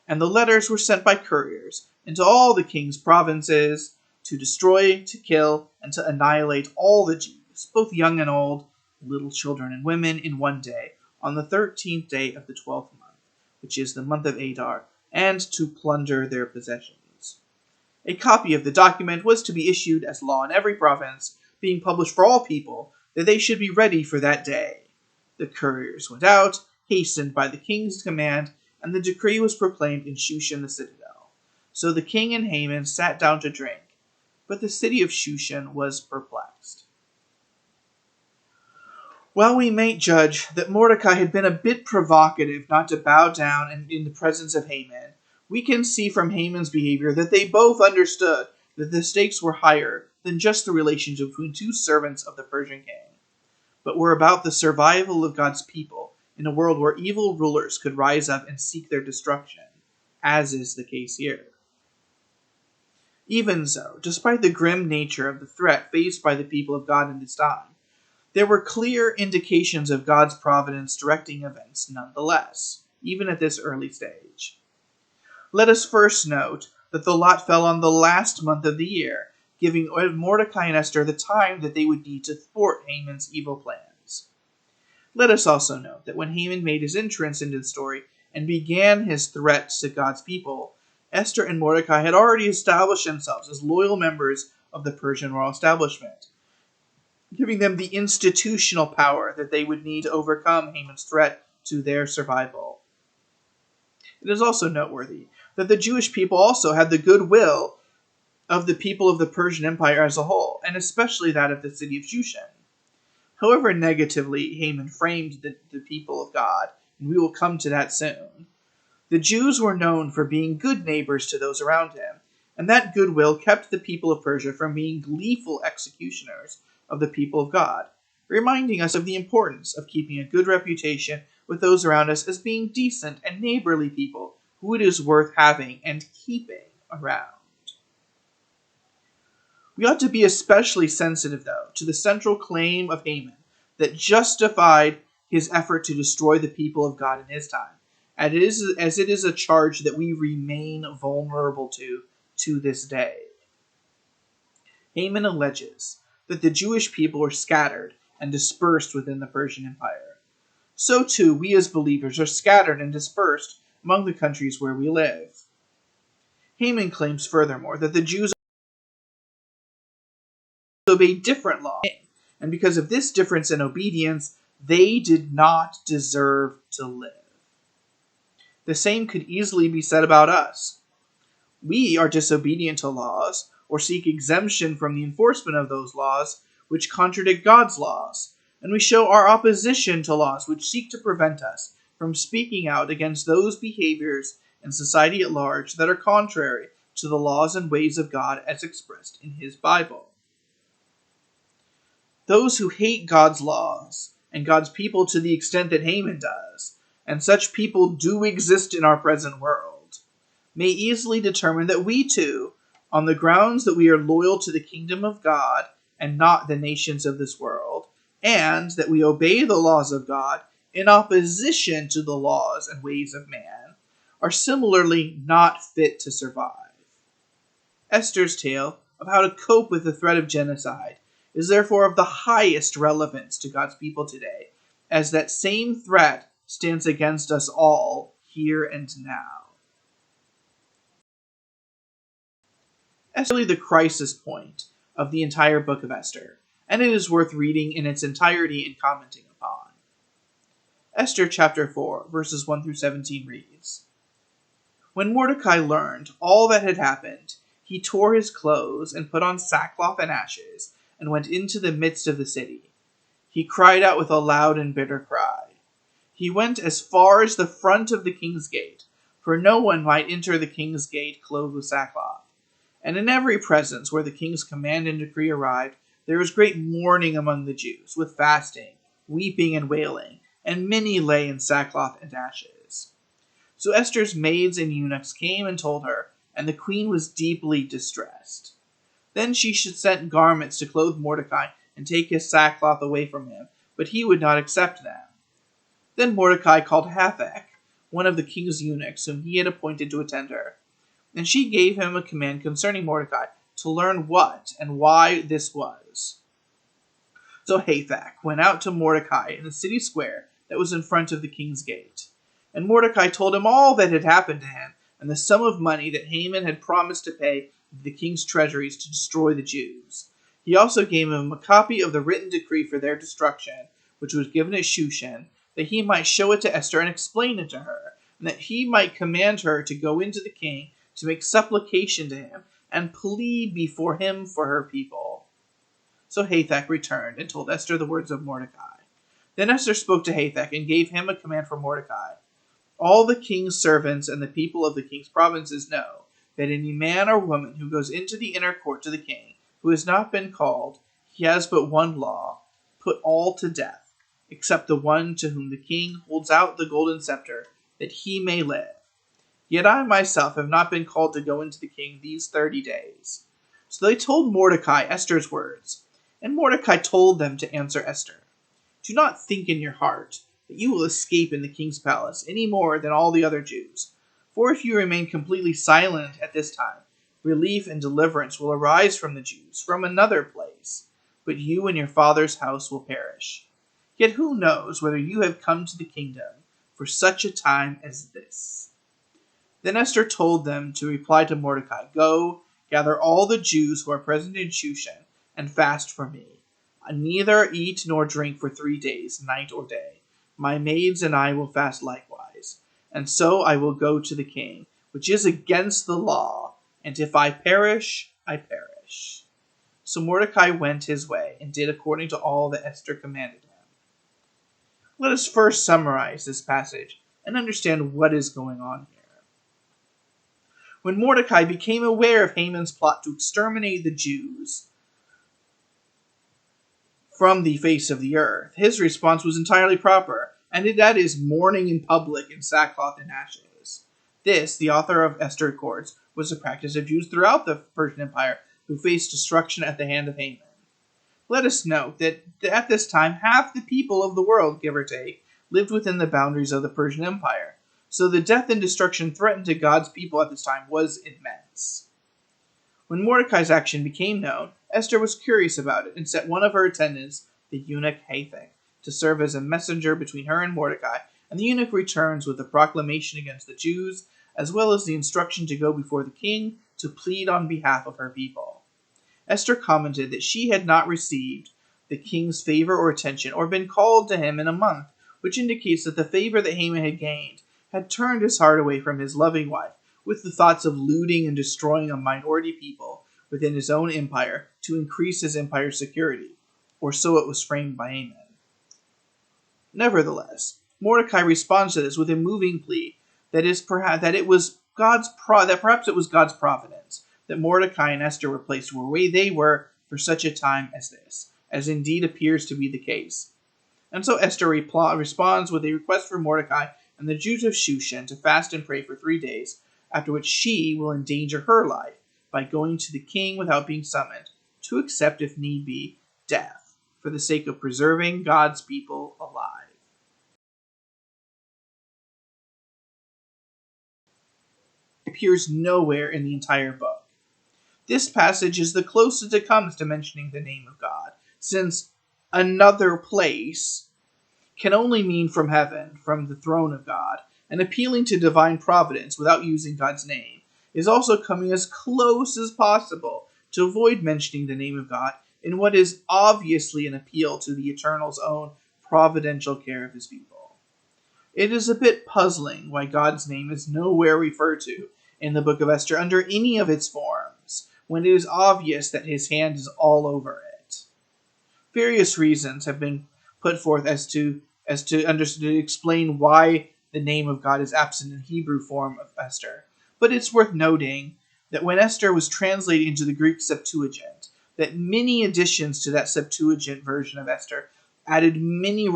And the letters were sent by couriers into all the king's provinces, to destroy, to kill, and to annihilate all the Jews, both young and old, little children and women, in one day, on the 13th day of the 12th month, which is the month of Adar, and to plunder their possessions. A copy of the document was to be issued as law in every province, being published for all people, that they should be ready for that day. The couriers went out, hastened by the king's command, and the decree was proclaimed in Shushan the citadel. So the king and Haman sat down to drink, but the city of Shushan was perplexed. While we may judge that Mordecai had been a bit provocative not to bow down in the presence of Haman, we can see from Haman's behavior that they both understood that the stakes were higher than just the relationship between two servants of the Persian king, but were about the survival of God's people in a world where evil rulers could rise up and seek their destruction, as is the case here. Even so, despite the grim nature of the threat faced by the people of God in this time, there were clear indications of God's providence directing events nonetheless, even at this early stage. Let us first note that the lot fell on the last month of the year, giving Mordecai and Esther the time that they would need to thwart Haman's evil plans. Let us also note that when Haman made his entrance into the story and began his threats to God's people, Esther and Mordecai had already established themselves as loyal members of the Persian royal establishment, giving them the institutional power that they would need to overcome Haman's threat to their survival. It is also noteworthy that the Jewish people also had the goodwill of the people of the Persian Empire as a whole, and especially that of the city of Shushan. However negatively Haman framed the people of God, and we will come to that soon, the Jews were known for being good neighbors to those around him, and that goodwill kept the people of Persia from being gleeful executioners of the people of God, reminding us of the importance of keeping a good reputation with those around us as being decent and neighborly people who it is worth having and keeping around. We ought to be especially sensitive, though, to the central claim of Haman that justified his effort to destroy the people of God in his time, as it is a charge that we remain vulnerable to this day. Haman alleges that the Jewish people were scattered and dispersed within the Persian Empire. So too, we as believers are scattered and dispersed among the countries where we live. Haman claims furthermore that the Jews obey different laws, and because of this difference in obedience, they did not deserve to live. The same could easily be said about us. We are disobedient to laws, or seek exemption from the enforcement of those laws which contradict God's laws, and we show our opposition to laws which seek to prevent us from speaking out against those behaviors in society at large that are contrary to the laws and ways of God as expressed in His Bible. Those who hate God's laws and God's people to the extent that Haman does, and such people do exist in our present world, may easily determine that we too, on the grounds that we are loyal to the kingdom of God and not the nations of this world, and that we obey the laws of God in opposition to the laws and ways of man, are similarly not fit to survive. Esther's tale of how to cope with the threat of genocide is therefore of the highest relevance to God's people today, as that same threat stands against us all here and now. Esther is really the crisis point of the entire book of Esther, and it is worth reading in its entirety and commenting upon. Esther chapter 4, verses 1 through 17 reads, When Mordecai learned all that had happened, he tore his clothes and put on sackcloth and ashes, and went into the midst of the city. He cried out with a loud and bitter cry. He went as far as the front of the king's gate, for no one might enter the king's gate clothed with sackcloth. And in every presence where the king's command and decree arrived, there was great mourning among the Jews, with fasting, weeping, and wailing, and many lay in sackcloth and ashes. So Esther's maids and eunuchs came and told her, and the queen was deeply distressed. Then she sent garments to clothe Mordecai and take his sackcloth away from him, but he would not accept them. Then Mordecai called Hathach, one of the king's eunuchs, whom he had appointed to attend her, and she gave him a command concerning Mordecai, to learn what and why this was. So Hathach went out to Mordecai in the city square that was in front of the king's gate. And Mordecai told him all that had happened to him, and the sum of money that Haman had promised to pay the king's treasuries to destroy the Jews. He also gave him a copy of the written decree for their destruction, which was given at Shushan, that he might show it to Esther and explain it to her, and that he might command her to go into the king to make supplication to him and plead before him for her people. So Hathach returned and told Esther the words of Mordecai. Then Esther spoke to Hathach and gave him a command for Mordecai. All the king's servants and the people of the king's provinces know that any man or woman who goes into the inner court to the king, who has not been called, he has but one law, put all to death, except the one to whom the king holds out the golden scepter, that he may live. Yet I myself have not been called to go into the king these 30 days. So they told Mordecai Esther's words, and Mordecai told them to answer Esther. Do not think in your heart that you will escape in the king's palace any more than all the other Jews. For if you remain completely silent at this time, relief and deliverance will arise from the Jews from another place, but you and your father's house will perish. Yet who knows whether you have come to the kingdom for such a time as this?" Then Esther told them to reply to Mordecai, "Go, gather all the Jews who are present in Shushan, and fast for me. Neither eat nor drink for 3 days, night or day. My maids and I will fast likewise. And so I will go to the king, which is against the law, and if I perish, I perish." So Mordecai went his way, and did according to all that Esther commanded him. Let us first summarize this passage and understand what is going on here. When Mordecai became aware of Haman's plot to exterminate the Jews from the face of the earth, his response was entirely proper, and that is mourning in public in sackcloth and ashes. This, the author of Esther records, was the practice of Jews throughout the Persian Empire who faced destruction at the hand of Haman. Let us note that at this time, half the people of the world, give or take, lived within the boundaries of the Persian Empire, so the death and destruction threatened to God's people at this time was immense. When Mordecai's action became known, Esther was curious about it and set one of her attendants, the eunuch Hathach, to serve as a messenger between her and Mordecai, and the eunuch returns with a proclamation against the Jews, as well as the instruction to go before the king to plead on behalf of her people. Esther commented that she had not received the king's favor or attention, or been called to him in a month, which indicates that the favor that Haman had gained had turned his heart away from his loving wife, with the thoughts of looting and destroying a minority people within his own empire to increase his empire's security, or so it was framed by Haman. Nevertheless, Mordecai responds to this with a moving plea that perhaps it was God's providence that Mordecai and Esther were placed where they were for such a time as this, as indeed appears to be the case. And so Esther responds with a request for Mordecai and the Jews of Shushan to fast and pray for 3 days, after which she will endanger her life by going to the king without being summoned, to accept, if need be, death, for the sake of preserving God's people alive. It appears nowhere in the entire book. This passage is the closest it comes to mentioning the name of God, since another place can only mean from heaven, from the throne of God, and appealing to divine providence without using God's name is also coming as close as possible to avoid mentioning the name of God in what is obviously an appeal to the Eternal's own providential care of his people. It is a bit puzzling why God's name is nowhere referred to in the book of Esther under any of its forms, when it is obvious that his hand is all over it. Various reasons have been put forth as to explain why the name of God is absent in Hebrew form of Esther. But it's worth noting that when Esther was translated into the Greek Septuagint, that many additions to that Septuagint version of Esther added many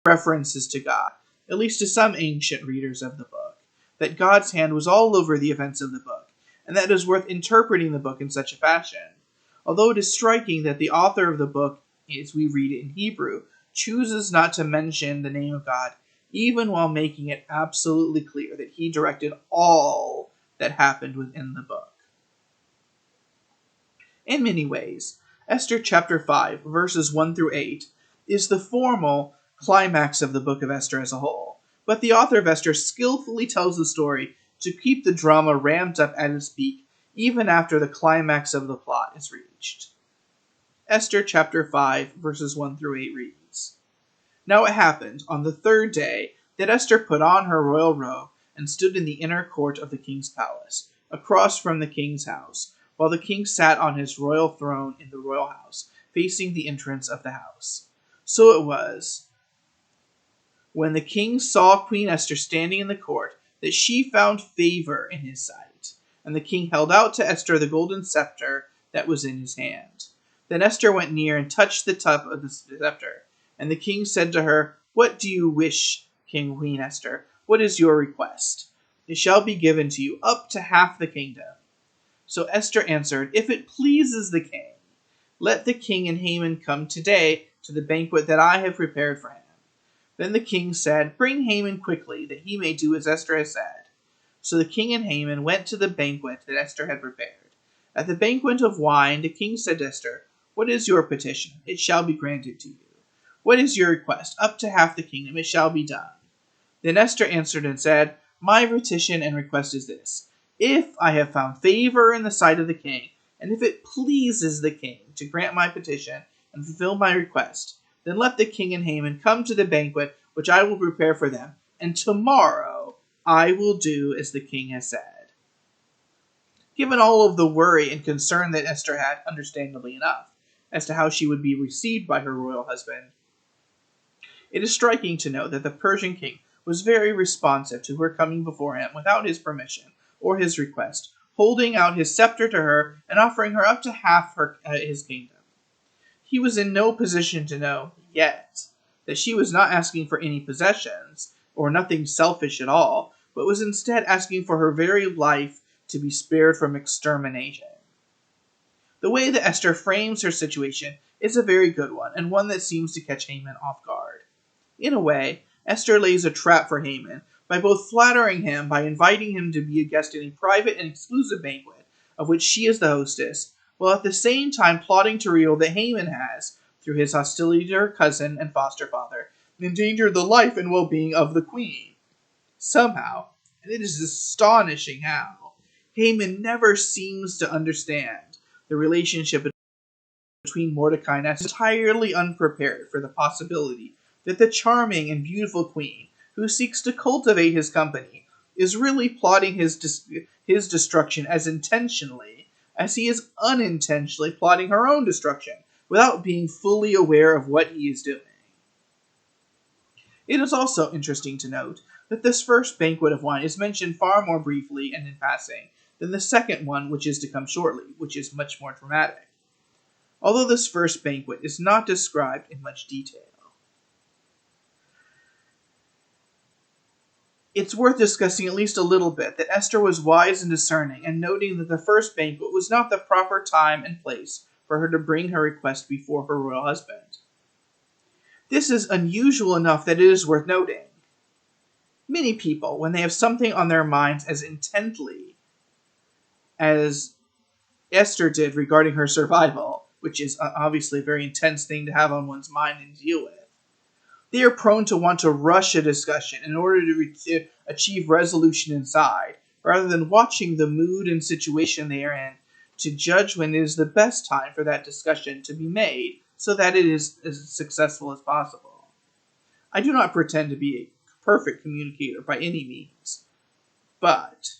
references to God, at least to some ancient readers of the book, that God's hand was all over the events of the book, and that it is worth interpreting the book in such a fashion. Although it is striking that the author of the book, as we read it in Hebrew, chooses not to mention the name of God, even while making it absolutely clear that he directed all that happened within the book. In many ways, Esther chapter 5, verses 1 through 8, is the formal climax of the book of Esther as a whole, but the author of Esther skillfully tells the story to keep the drama ramped up at its peak even after the climax of the plot is reached. Esther chapter 5, verses 1 through 8 reads, "Now it happened on the 3rd day that Esther put on her royal robe and stood in the inner court of the king's palace, across from the king's house, while the king sat on his royal throne in the royal house, facing the entrance of the house. So it was, when the king saw Queen Esther standing in the court, that she found favor in his sight. And the king held out to Esther the golden scepter that was in his hand. Then Esther went near and touched the top of the scepter. And the king said to her, 'What do you wish, Queen Esther? What is your request? It shall be given to you, up to half the kingdom.' So Esther answered, 'If it pleases the king, let the king and Haman come today to the banquet that I have prepared for him.' Then the king said, 'Bring Haman quickly, that he may do as Esther has said.' So the king and Haman went to the banquet that Esther had prepared. At the banquet of wine, the king said to Esther, 'What is your petition? It shall be granted to you.' What is your request? Up to half the kingdom, it shall be done. Then Esther answered and said, My petition and request is this. If I have found favor in the sight of the king, and if it pleases the king to grant my petition and fulfill my request, then let the king and Haman come to the banquet which I will prepare for them, and tomorrow I will do as the king has said. Given all of the worry and concern that Esther had, understandably enough, as to how she would be received by her royal husband, it is striking to note that the Persian king was very responsive to her coming before him without his permission or his request, holding out his scepter to her and offering her up to half his kingdom. He was in no position to know, yet, that she was not asking for any possessions, or nothing selfish at all, but was instead asking for her very life to be spared from extermination. The way that Esther frames her situation is a very good one, and one that seems to catch Haman off guard. In a way, Esther lays a trap for Haman by both flattering him by inviting him to be a guest in a private and exclusive banquet, of which she is the hostess, while at the same time plotting to reveal that Haman has, through his hostility to her cousin and foster father, endangered the life and well-being of the queen. Somehow, and it is astonishing how, Haman never seems to understand the relationship between Mordecai and Esther, entirely unprepared for the possibility that the charming and beautiful queen, who seeks to cultivate his company, is really plotting his destruction as intentionally as he is unintentionally plotting her own destruction, without being fully aware of what he is doing. It is also interesting to note that this first banquet of wine is mentioned far more briefly and in passing than the second one, which is to come shortly, which is much more dramatic, although this first banquet is not described in much detail. It's worth discussing at least a little bit that Esther was wise and discerning, and noting that the first banquet was not the proper time and place for her to bring her request before her royal husband. This is unusual enough that it is worth noting. Many people, when they have something on their minds as intently as Esther did regarding her survival, which is obviously a very intense thing to have on one's mind and deal with, they are prone to want to rush a discussion in order to achieve resolution inside, rather than watching the mood and situation they are in to judge when it is the best time for that discussion to be made so that it is as successful as possible. I do not pretend to be a perfect communicator by any means, but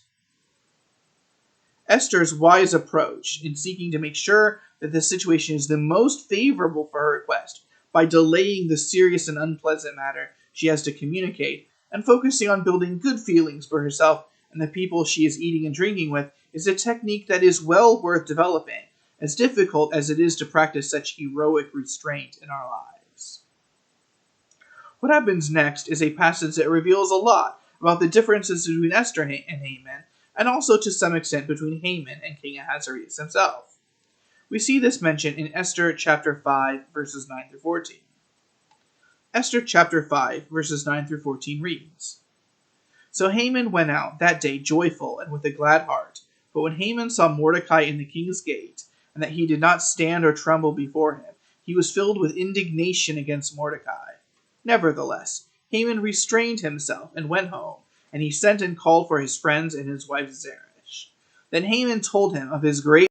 Esther's wise approach in seeking to make sure that the situation is the most favorable for her request by delaying the serious and unpleasant matter she has to communicate and focusing on building good feelings for herself and the people she is eating and drinking with is a technique that is well worth developing, as difficult as it is to practice such heroic restraint in our lives. What happens next is a passage that reveals a lot about the differences between Esther and Haman, and also to some extent between Haman and King Ahasuerus himself. We see this mentioned in Esther chapter 5, verses 9 through 14. Esther chapter 5, verses 9 through 14 reads, So Haman went out that day joyful and with a glad heart. But when Haman saw Mordecai in the king's gate, and that he did not stand or tremble before him, he was filled with indignation against Mordecai. Nevertheless, Haman restrained himself and went home, and he sent and called for his friends and his wife Zeresh. Then Haman told him of his great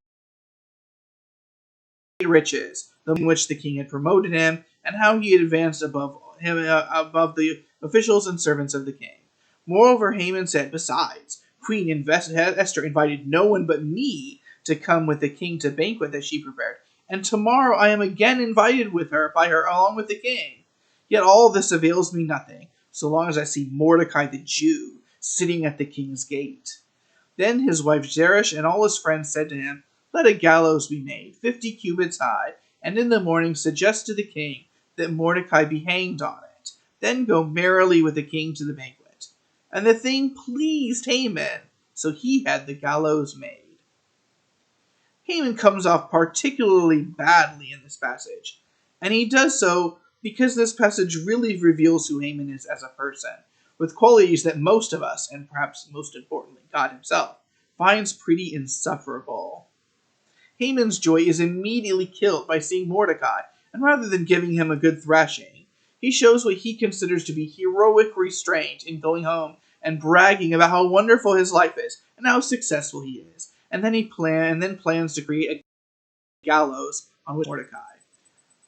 riches, in which the king had promoted him, and how he had advanced above the officials and servants of the king. Moreover, Haman said, Besides, Queen Esther invited no one but me to come with the king to banquet that she prepared, and tomorrow I am again invited by her along with the king. Yet all this avails me nothing, so long as I see Mordecai the Jew sitting at the king's gate. Then his wife Zeresh and all his friends said to him, Let a gallows be made, 50 cubits high, and in the morning suggest to the king that Mordecai be hanged on it. Then go merrily with the king to the banquet. And the thing pleased Haman, so he had the gallows made. Haman comes off particularly badly in this passage, and he does so because this passage really reveals who Haman is as a person, with qualities that most of us, and perhaps most importantly God himself, finds pretty insufferable. Haman's joy is immediately killed by seeing Mordecai, and rather than giving him a good thrashing, He shows what he considers to be heroic restraint in going home and bragging about how wonderful his life is and how successful he is. And then he plans to create a gallows on which Mordecai.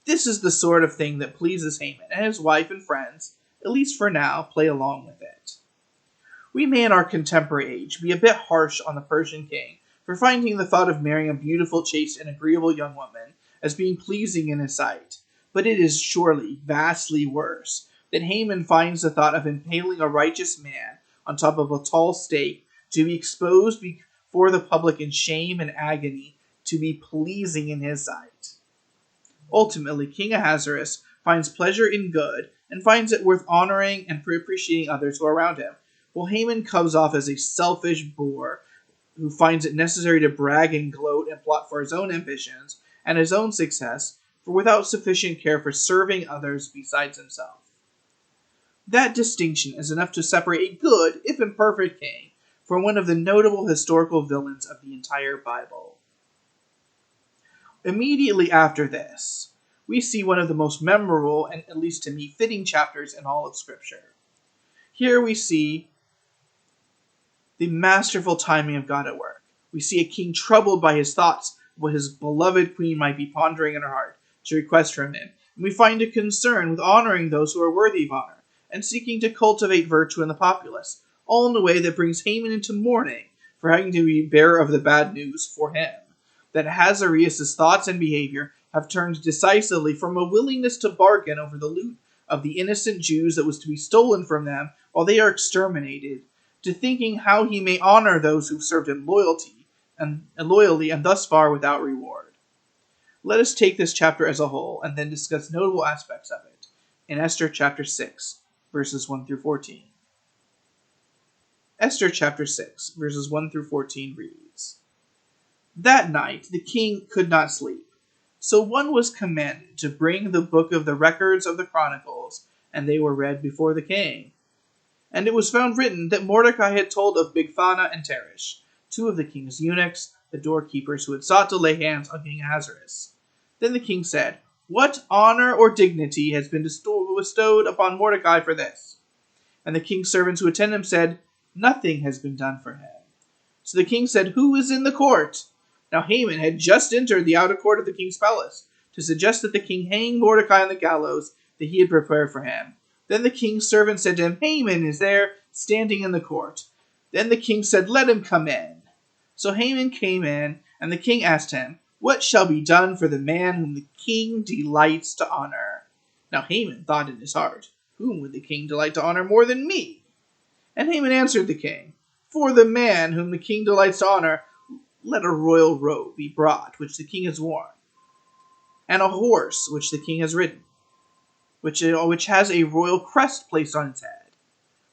This is the sort of thing that pleases Haman, and his wife and friends, at least for now, play along with it. We may in our contemporary age be a bit harsh on the Persian king for finding the thought of marrying a beautiful, chaste, and agreeable young woman as being pleasing in his sight, but it is surely vastly worse that Haman finds the thought of impaling a righteous man on top of a tall stake to be exposed before the public in shame and agony to be pleasing in his sight. Ultimately, King Ahasuerus finds pleasure in good and finds it worth honoring and appreciating others who are around him, while Haman comes off as a selfish boor who finds it necessary to brag and gloat and plot for his own ambitions and his own success, for without sufficient care for serving others besides himself. That distinction is enough to separate a good, if imperfect, king from one of the notable historical villains of the entire Bible. Immediately after this, we see one of the most memorable and, at least to me, fitting chapters in all of Scripture. Here we see the masterful timing of God at work. We see a king troubled by his thoughts of what his beloved queen might be pondering in her heart to request from him. And we find a concern with honoring those who are worthy of honor and seeking to cultivate virtue in the populace, all in a way that brings Haman into mourning for having to be bearer of the bad news for him, that Ahasuerus' thoughts and behavior have turned decisively from a willingness to bargain over the loot of the innocent Jews that was to be stolen from them while they are exterminated, to thinking how he may honor those who served him loyally and thus far without reward. Let us take this chapter as a whole and then discuss notable aspects of it in Esther chapter 6, verses 1 through 14. Esther chapter 6, verses 1 through 14 reads, That night the king could not sleep, so one was commanded to bring the book of the records of the Chronicles, and they were read before the king. And it was found written that Mordecai had told of Bigthana and Teresh, two of the king's eunuchs, the doorkeepers who had sought to lay hands on King Ahasuerus. Then the king said, What honor or dignity has been bestowed upon Mordecai for this? And the king's servants who attended him said, Nothing has been done for him. So the king said, Who is in the court? Now Haman had just entered the outer court of the king's palace to suggest that the king hang Mordecai on the gallows that he had prepared for him. Then the king's servant said to him, Haman is there, standing in the court. Then the king said, Let him come in. So Haman came in, and the king asked him, What shall be done for the man whom the king delights to honor? Now Haman thought in his heart, Whom would the king delight to honor more than me? And Haman answered the king, For the man whom the king delights to honor, let a royal robe be brought, which the king has worn, and a horse which the king has ridden, which has a royal crest placed on its head.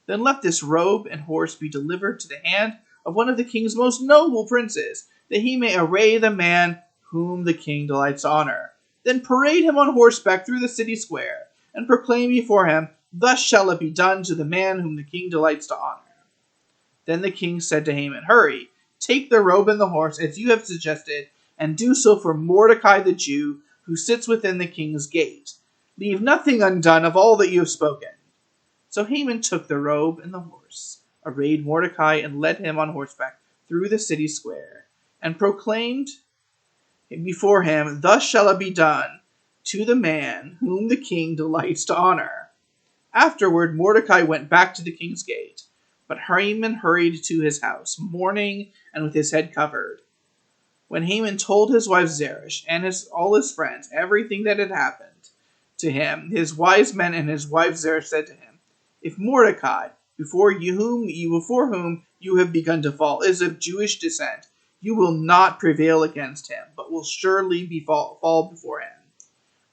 Then let this robe and horse be delivered to the hand of one of the king's most noble princes, that he may array the man whom the king delights to honor. Then parade him on horseback through the city square, and proclaim before him, Thus shall it be done to the man whom the king delights to honor. Then the king said to Haman, Hurry, take the robe and the horse, as you have suggested, and do so for Mordecai the Jew, who sits within the king's gate. Leave nothing undone of all that you have spoken. So Haman took the robe and the horse, arrayed Mordecai, and led him on horseback through the city square, and proclaimed before him, Thus shall it be done to the man whom the king delights to honor. Afterward Mordecai went back to the king's gate, but Haman hurried to his house, mourning and with his head covered. When Haman told his wife Zeresh and all his friends everything that had happened to him, his wise men and his wife Zeresh said to him, If Mordecai, before whom you have begun to fall, is of Jewish descent, you will not prevail against him, but will surely fall before him.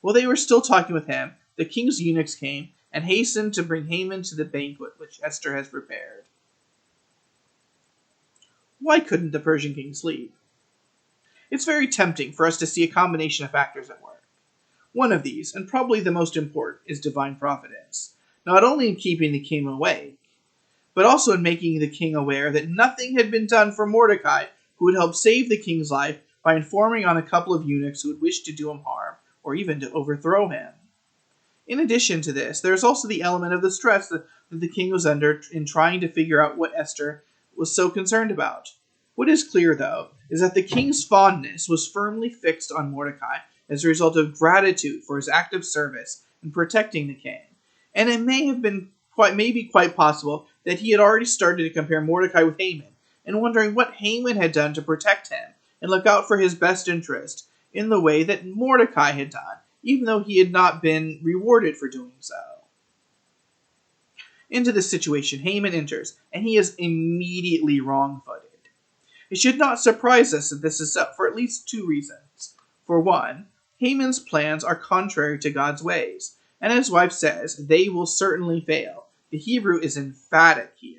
While they were still talking with him, the king's eunuchs came and hastened to bring Haman to the banquet which Esther has prepared. Why couldn't the Persian king sleep? It's very tempting for us to see a combination of factors at work. One of these, and probably the most important, is divine providence, not only in keeping the king awake, but also in making the king aware that nothing had been done for Mordecai, who would help save the king's life by informing on a couple of eunuchs who would wish to do him harm, or even to overthrow him. In addition to this, there is also the element of the stress that the king was under in trying to figure out what Esther was so concerned about. What is clear, though, is that the king's fondness was firmly fixed on Mordecai as a result of gratitude for his active service in protecting the king. And it may be quite possible that he had already started to compare Mordecai with Haman, and wondering what Haman had done to protect him and look out for his best interest in the way that Mordecai had done, even though he had not been rewarded for doing so. Into this situation, Haman enters, and he is immediately wrong-footed. It should not surprise us that this is so, for at least two reasons. For one, Haman's plans are contrary to God's ways, and his wife says they will certainly fail. The Hebrew is emphatic here.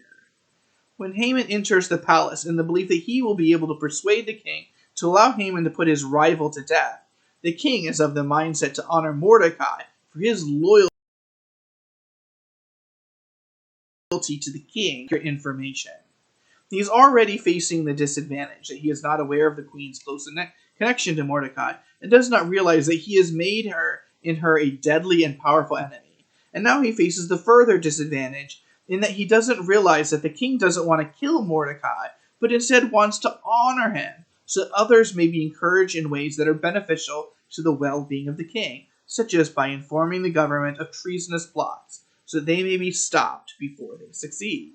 When Haman enters the palace in the belief that he will be able to persuade the king to allow Haman to put his rival to death, the king is of the mindset to honor Mordecai for his loyalty to the king for information. He is already facing the disadvantage that he is not aware of the queen's close connection to Mordecai and does not realize that he has made her a deadly and powerful enemy. And now he faces the further disadvantage in that he doesn't realize that the king doesn't want to kill Mordecai, but instead wants to honor him so that others may be encouraged in ways that are beneficial to the well-being of the king, such as by informing the government of treasonous plots so that they may be stopped before they succeed.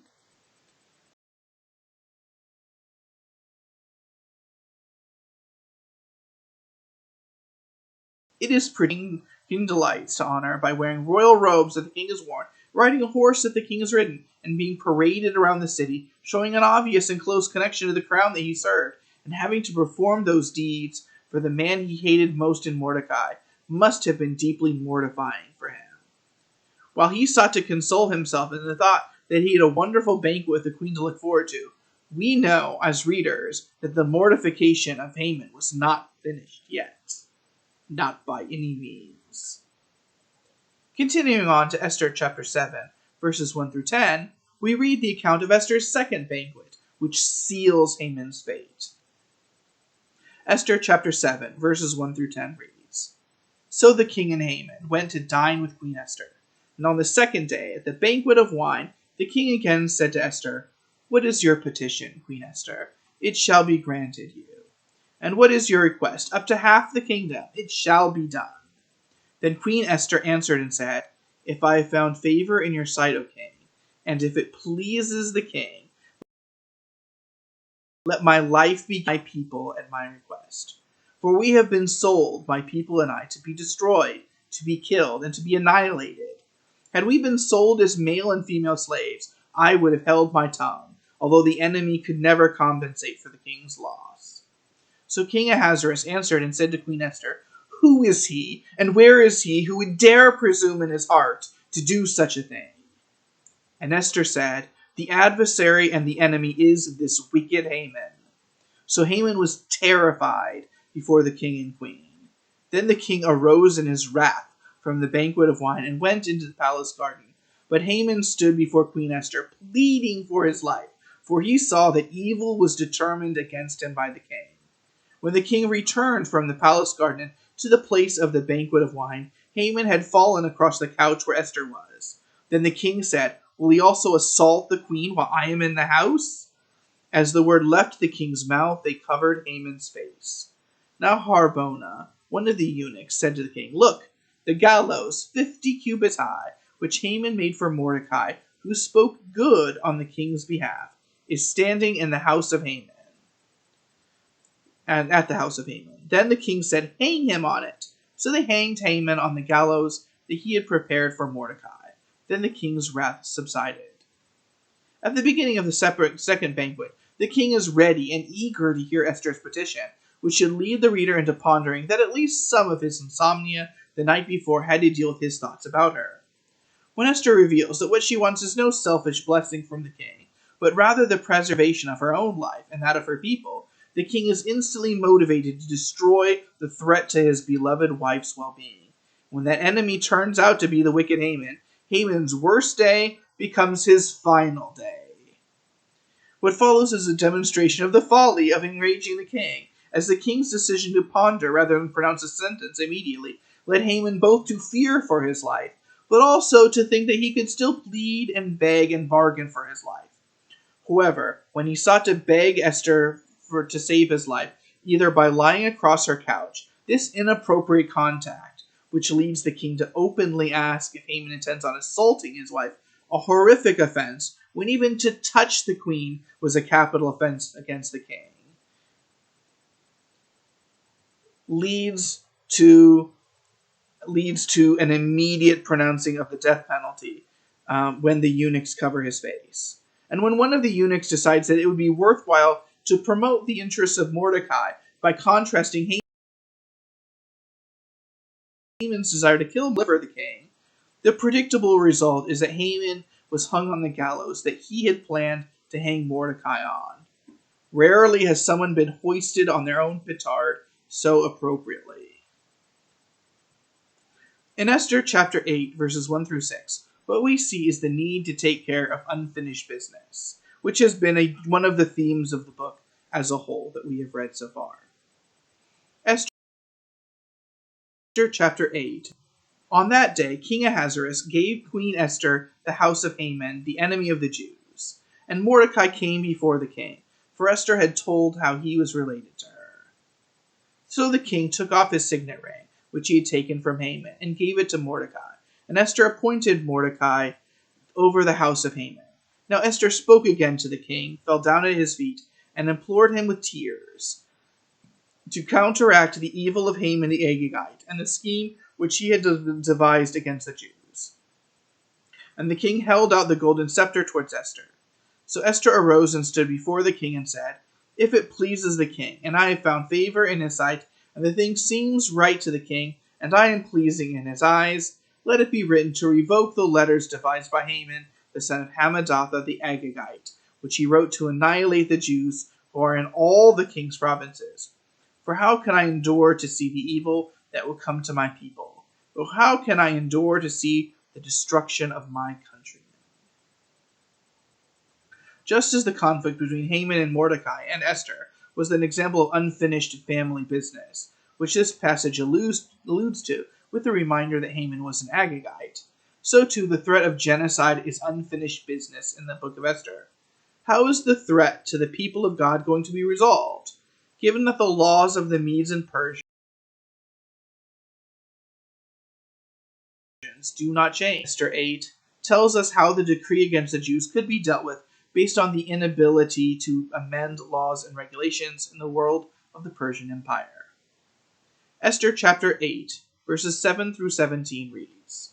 It is pretty king delights to honor by wearing royal robes that the king has worn, riding a horse that the king has ridden, and being paraded around the city, showing an obvious and close connection to the crown that he served, and having to perform those deeds for the man he hated most in Mordecai must have been deeply mortifying for him. While he sought to console himself in the thought that he had a wonderful banquet with the queen to look forward to, we know, as readers, that the mortification of Haman was not finished yet. Not by any means. Continuing on to Esther chapter 7, verses 1 through 10, we read the account of Esther's second banquet, which seals Haman's fate. Esther chapter 7, verses 1 through 10 reads, So the king and Haman went to dine with Queen Esther. And on the second day, at the banquet of wine, the king again said to Esther, What is your petition, Queen Esther? It shall be granted you. And what is your request? Up to half the kingdom, it shall be done. Then Queen Esther answered and said, If I have found favor in your sight, O king, and if it pleases the king, let my life be my people at my request. For we have been sold, my people and I, to be destroyed, to be killed, and to be annihilated. Had we been sold as male and female slaves, I would have held my tongue, although the enemy could never compensate for the king's loss. So King Ahasuerus answered and said to Queen Esther, Who is he, and where is he who would dare presume in his heart to do such a thing? And Esther said, The adversary and the enemy is this wicked Haman. So Haman was terrified before the king and queen. Then the king arose in his wrath from the banquet of wine and went into the palace garden. But Haman stood before Queen Esther, pleading for his life, for he saw that evil was determined against him by the king. When the king returned from the palace garden to the place of the banquet of wine, Haman had fallen across the couch where Esther was. Then the king said, Will he also assault the queen while I am in the house? As the word left the king's mouth, they covered Haman's face. Now Harbona, one of the eunuchs, said to the king, Look, the gallows, 50 cubits high, which Haman made for Mordecai, who spoke good on the king's behalf, is standing in the house of Haman. And at the house of Haman. Then the king said, Hang him on it. So they hanged Haman on the gallows that he had prepared for Mordecai. Then the king's wrath subsided. At the beginning of the second banquet, the king is ready and eager to hear Esther's petition, which should lead the reader into pondering that at least some of his insomnia the night before had to deal with his thoughts about her. When Esther reveals that what she wants is no selfish blessing from the king, but rather the preservation of her own life and that of her people, the king is instantly motivated to destroy the threat to his beloved wife's well-being. When that enemy turns out to be the wicked Haman, Haman's worst day becomes his final day. What follows is a demonstration of the folly of enraging the king, as the king's decision to ponder rather than pronounce a sentence immediately led Haman both to fear for his life, but also to think that he could still plead and beg and bargain for his life. However, when he sought to beg Esther to save his life, either by lying across her couch, this inappropriate contact, which leads the king to openly ask if Haman intends on assaulting his wife, a horrific offense, when even to touch the queen was a capital offense against the king, leads to an immediate pronouncing of the death penalty when the eunuchs cover his face. And when one of the eunuchs decides that it would be worthwhile to promote the interests of Mordecai by contrasting Haman's desire to kill and deliver the king, the predictable result is that Haman was hung on the gallows that he had planned to hang Mordecai on. Rarely has someone been hoisted on their own petard so appropriately. In Esther chapter 8, verses 1 through 6, what we see is the need to take care of unfinished business, which has been one of the themes of the book as a whole that we have read so far. Esther chapter 8. On that day, King Ahasuerus gave Queen Esther the house of Haman, the enemy of the Jews. And Mordecai came before the king, for Esther had told how he was related to her. So the king took off his signet ring, which he had taken from Haman, and gave it to Mordecai. And Esther appointed Mordecai over the house of Haman. Now Esther spoke again to the king, fell down at his feet, and implored him with tears to counteract the evil of Haman the Agagite, and the scheme which he had devised against the Jews. And the king held out the golden scepter towards Esther. So Esther arose and stood before the king and said, If it pleases the king, and I have found favor in his sight, and the thing seems right to the king, and I am pleasing in his eyes, let it be written to revoke the letters devised by Haman, the son of Hammedatha the Agagite, which he wrote to annihilate the Jews who are in all the king's provinces. For how can I endure to see the evil that will come to my people? Or how can I endure to see the destruction of my countrymen? Just as the conflict between Haman and Mordecai and Esther was an example of unfinished family business, which this passage alludes to with the reminder that Haman was an Agagite, so too the threat of genocide is unfinished business in the book of Esther. How is the threat to the people of God going to be resolved, given that the laws of the Medes and Persians do not change? Esther 8 tells us how the decree against the Jews could be dealt with based on the inability to amend laws and regulations in the world of the Persian Empire. Esther chapter 8, verses 7 through 17 reads,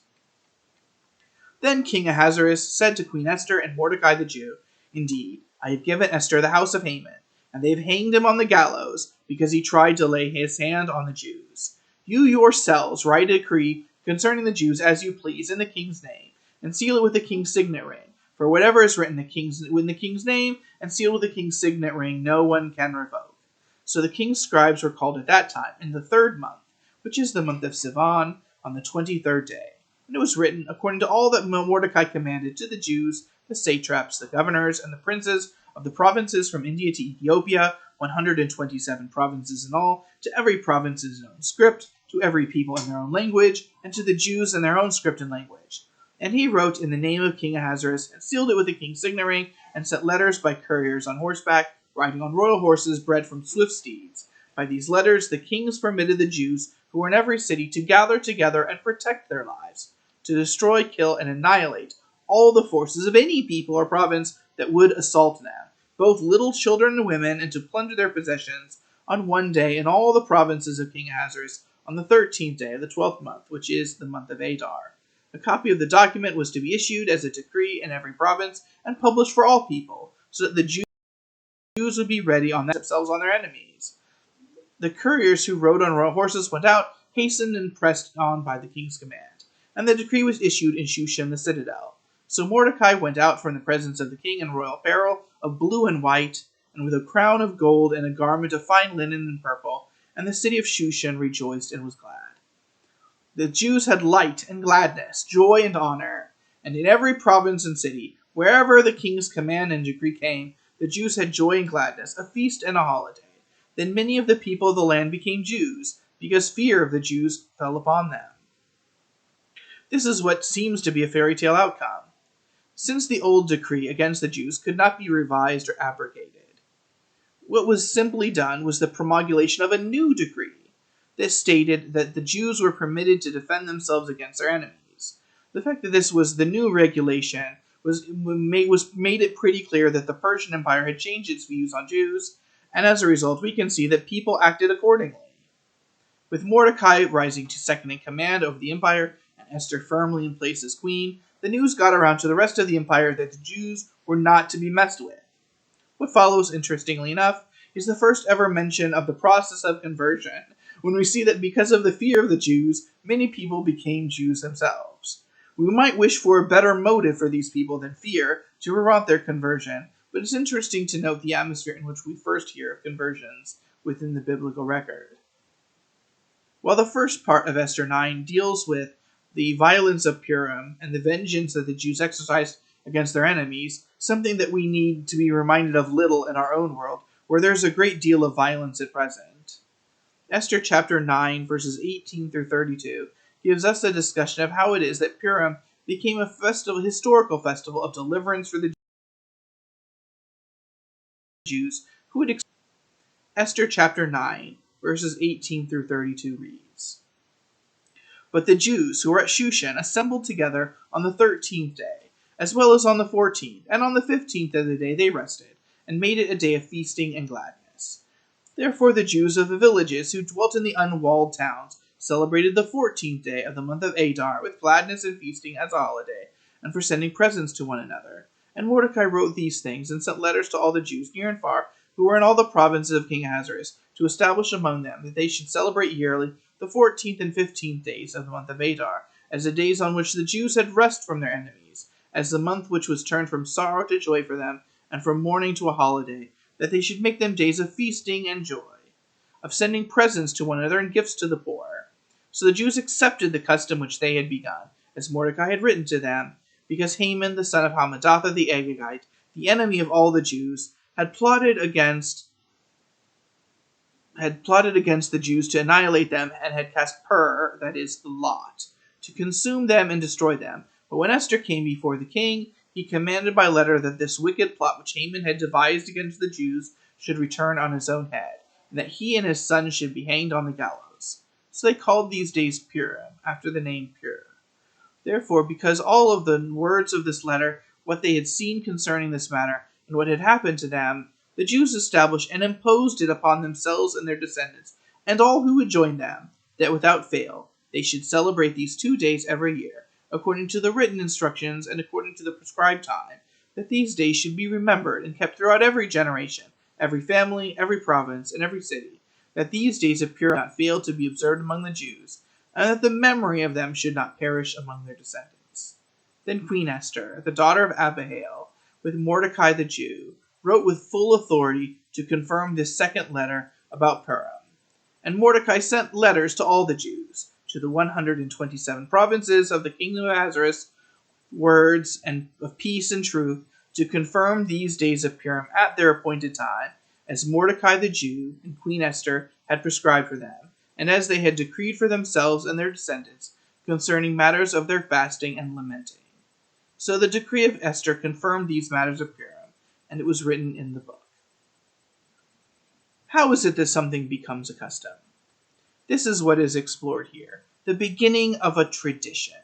Then King Ahasuerus said to Queen Esther and Mordecai the Jew, Indeed, I have given Esther the house of Haman, and they have hanged him on the gallows, because he tried to lay his hand on the Jews. You yourselves write a decree concerning the Jews as you please in the king's name, and seal it with the king's signet ring. For whatever is written in the king's name and sealed with the king's signet ring, no one can revoke. So the king's scribes were called at that time, in the 3rd month, which is the month of Sivan, on the 23rd day. And it was written according to all that Mordecai commanded to the Jews, the satraps, the governors, and the princes of the provinces from India to Ethiopia, 127 provinces in all, to every province in his own script, to every people in their own language, and to the Jews in their own script and language. And he wrote in the name of King Ahasuerus, and sealed it with the king's signet ring, and sent letters by couriers on horseback, riding on royal horses bred from swift steeds. By these letters the kings permitted the Jews who were in every city to gather together and protect their lives, to destroy, kill, and annihilate all the forces of any people or province that would assault them, both little children and women, and to plunder their possessions on one day in all the provinces of King Ahasuerus on the 13th day of the 12th month, which is the month of Adar. A copy of the document was to be issued as a decree in every province and published for all people, so that the Jews would be ready on themselves on their enemies. The couriers who rode on royal horses went out, hastened and pressed on by the king's command, and the decree was issued in Shushan the citadel. So Mordecai went out from the presence of the king in royal apparel of blue and white, and with a crown of gold and a garment of fine linen and purple, and the city of Shushan rejoiced and was glad. The Jews had light and gladness, joy and honor, and in every province and city, wherever the king's command and decree came, the Jews had joy and gladness, a feast and a holiday. Then many of the people of the land became Jews, because fear of the Jews fell upon them. This is what seems to be a fairy tale outcome, since the old decree against the Jews could not be revised or abrogated. What was simply done was the promulgation of a new decree that stated that the Jews were permitted to defend themselves against their enemies. The fact that this was the new regulation made it pretty clear that the Persian Empire had changed its views on Jews, and as a result, we can see that people acted accordingly. With Mordecai rising to second in command over the empire and Esther firmly in place as queen, the news got around to the rest of the empire that the Jews were not to be messed with. What follows, interestingly enough, is the first ever mention of the process of conversion, when we see that because of the fear of the Jews, many people became Jews themselves. We might wish for a better motive for these people than fear to prevent their conversion, but it's interesting to note the atmosphere in which we first hear of conversions within the biblical record. While the first part of Esther 9 deals with the violence of Purim and the vengeance that the Jews exercised against their enemies, something that we need to be reminded of little in our own world, where there's a great deal of violence at present. Esther chapter 9, verses 18 through 32, gives us a discussion of how it is that Purim became a historical festival of deliverance for the Jews who had Esther chapter 9, verses 18 through 32 reads, "But the Jews who were at Shushan assembled together on the 13th day, as well as on the 14th, and on the 15th of the day they rested, and made it a day of feasting and gladness. Therefore the Jews of the villages who dwelt in the unwalled towns celebrated the 14th day of the month of Adar with gladness and feasting as a holiday, and for sending presents to one another. And Mordecai wrote these things, and sent letters to all the Jews near and far, who were in all the provinces of King Ahasuerus, to establish among them that they should celebrate yearly the 14th and 15th days of the month of Adar, as the days on which the Jews had rest from their enemies, as the month which was turned from sorrow to joy for them, and from mourning to a holiday, that they should make them days of feasting and joy, of sending presents to one another and gifts to the poor. So the Jews accepted the custom which they had begun, as Mordecai had written to them, because Haman the son of Hammedatha the Agagite, the enemy of all the Jews, had plotted against the Jews to annihilate them, and had cast pur, that is, the lot, to consume them and destroy them. But when Esther came before the king, he commanded by letter that this wicked plot which Haman had devised against the Jews should return on his own head, and that he and his sons should be hanged on the gallows. So they called these days Purim, after the name Pur. Therefore, because all of the words of this letter, what they had seen concerning this matter, and what had happened to them, the Jews established and imposed it upon themselves and their descendants, and all who would join them, that without fail they should celebrate these 2 days every year, according to the written instructions and according to the prescribed time, that these days should be remembered and kept throughout every generation, every family, every province, and every city, that these days of Purim not fail to be observed among the Jews, and that the memory of them should not perish among their descendants. Then Queen Esther, the daughter of Abihail, with Mordecai the Jew, wrote with full authority to confirm this second letter about Purim. And Mordecai sent letters to all the Jews, to the 127 provinces of the kingdom of Ahasuerus, words and of peace and truth, to confirm these days of Purim at their appointed time, as Mordecai the Jew and Queen Esther had prescribed for them, and as they had decreed for themselves and their descendants, concerning matters of their fasting and lamenting. So the decree of Esther confirmed these matters of Purim, and it was written in the book. How is it that something becomes a custom? This is what is explored here, the beginning of a tradition.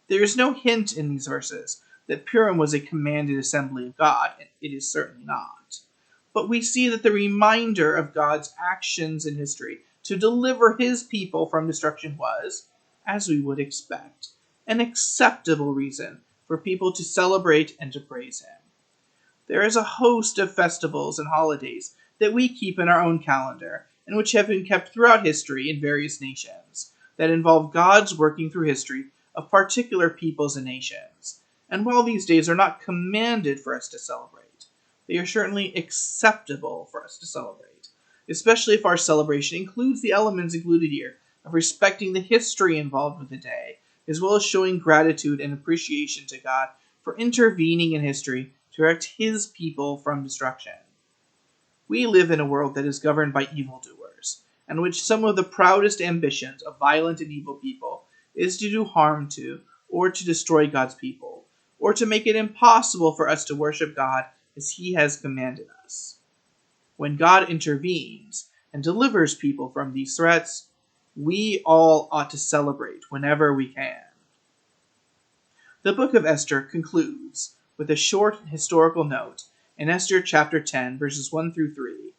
There is no hint in these verses that Purim was a commanded assembly of God, and it is certainly not. But we see that the reminder of God's actions in history to deliver his people from destruction was, as we would expect, an acceptable reason for people to celebrate and to praise him. There is a host of festivals and holidays that we keep in our own calendar, and which have been kept throughout history in various nations, that involve God's working through history of particular peoples and nations. And while these days are not commanded for us to celebrate, they are certainly acceptable for us to celebrate, especially if our celebration includes the elements included here of respecting the history involved with the day, as well as showing gratitude and appreciation to God for intervening in history to protect his people from destruction. We live in a world that is governed by evildoers, and which some of the proudest ambitions of violent and evil people is to do harm to or to destroy God's people, or to make it impossible for us to worship God as He has commanded us. When God intervenes and delivers people from these threats, we all ought to celebrate whenever we can. The book of Esther concludes with a short historical note in Esther chapter 10, verses 1 through 3,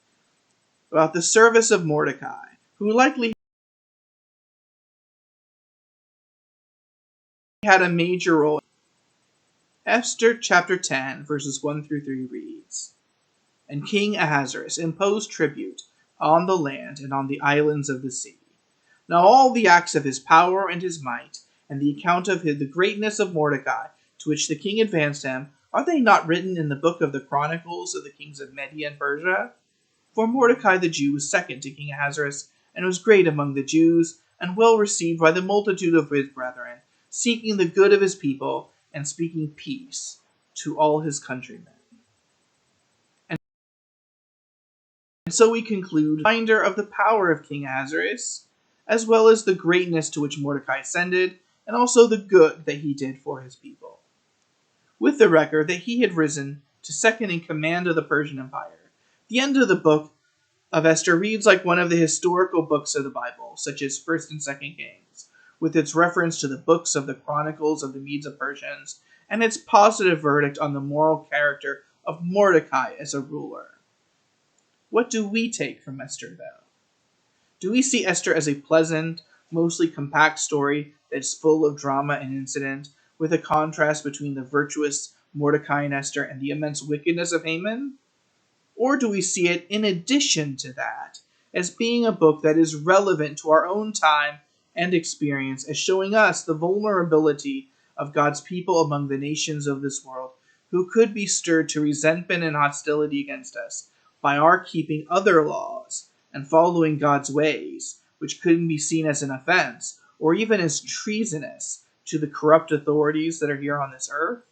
about the service of Mordecai, who likely had a major role. Esther chapter 10, verses 1 through 3 reads, And King Ahasuerus imposed tribute on the land and on the islands of the sea. Now all the acts of his power and his might, and the account of the greatness of Mordecai, to which the king advanced him, are they not written in the book of the Chronicles of the kings of Media and Persia? For Mordecai the Jew was second to King Ahasuerus, and was great among the Jews, and well received by the multitude of his brethren, seeking the good of his people, and speaking peace to all his countrymen. And so we conclude a reminder of the power of King Ahasuerus, as well as the greatness to which Mordecai ascended, and also the good that he did for his people. With the record that he had risen to second in command of the Persian Empire, the end of the book of Esther reads like one of the historical books of the Bible, such as 1st and 2nd Kings, with its reference to the books of the Chronicles of the Medes and Persians, and its positive verdict on the moral character of Mordecai as a ruler. What do we take from Esther, though? Do we see Esther as a pleasant, mostly compact story that's full of drama and incident, with a contrast between the virtuous Mordecai and Esther and the immense wickedness of Haman? Or do we see it, in addition to that, as being a book that is relevant to our own time and experience, as showing us the vulnerability of God's people among the nations of this world, who could be stirred to resentment and hostility against us by our keeping other laws and following God's ways, which couldn't be seen as an offense or even as treasonous to the corrupt authorities that are here on this earth?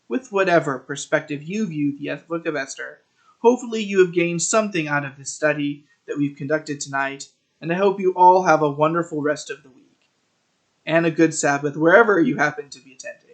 With whatever perspective you view the book of Esther, hopefully you have gained something out of this study that we've conducted tonight, and I hope you all have a wonderful rest of the week and a good Sabbath wherever you happen to be attending.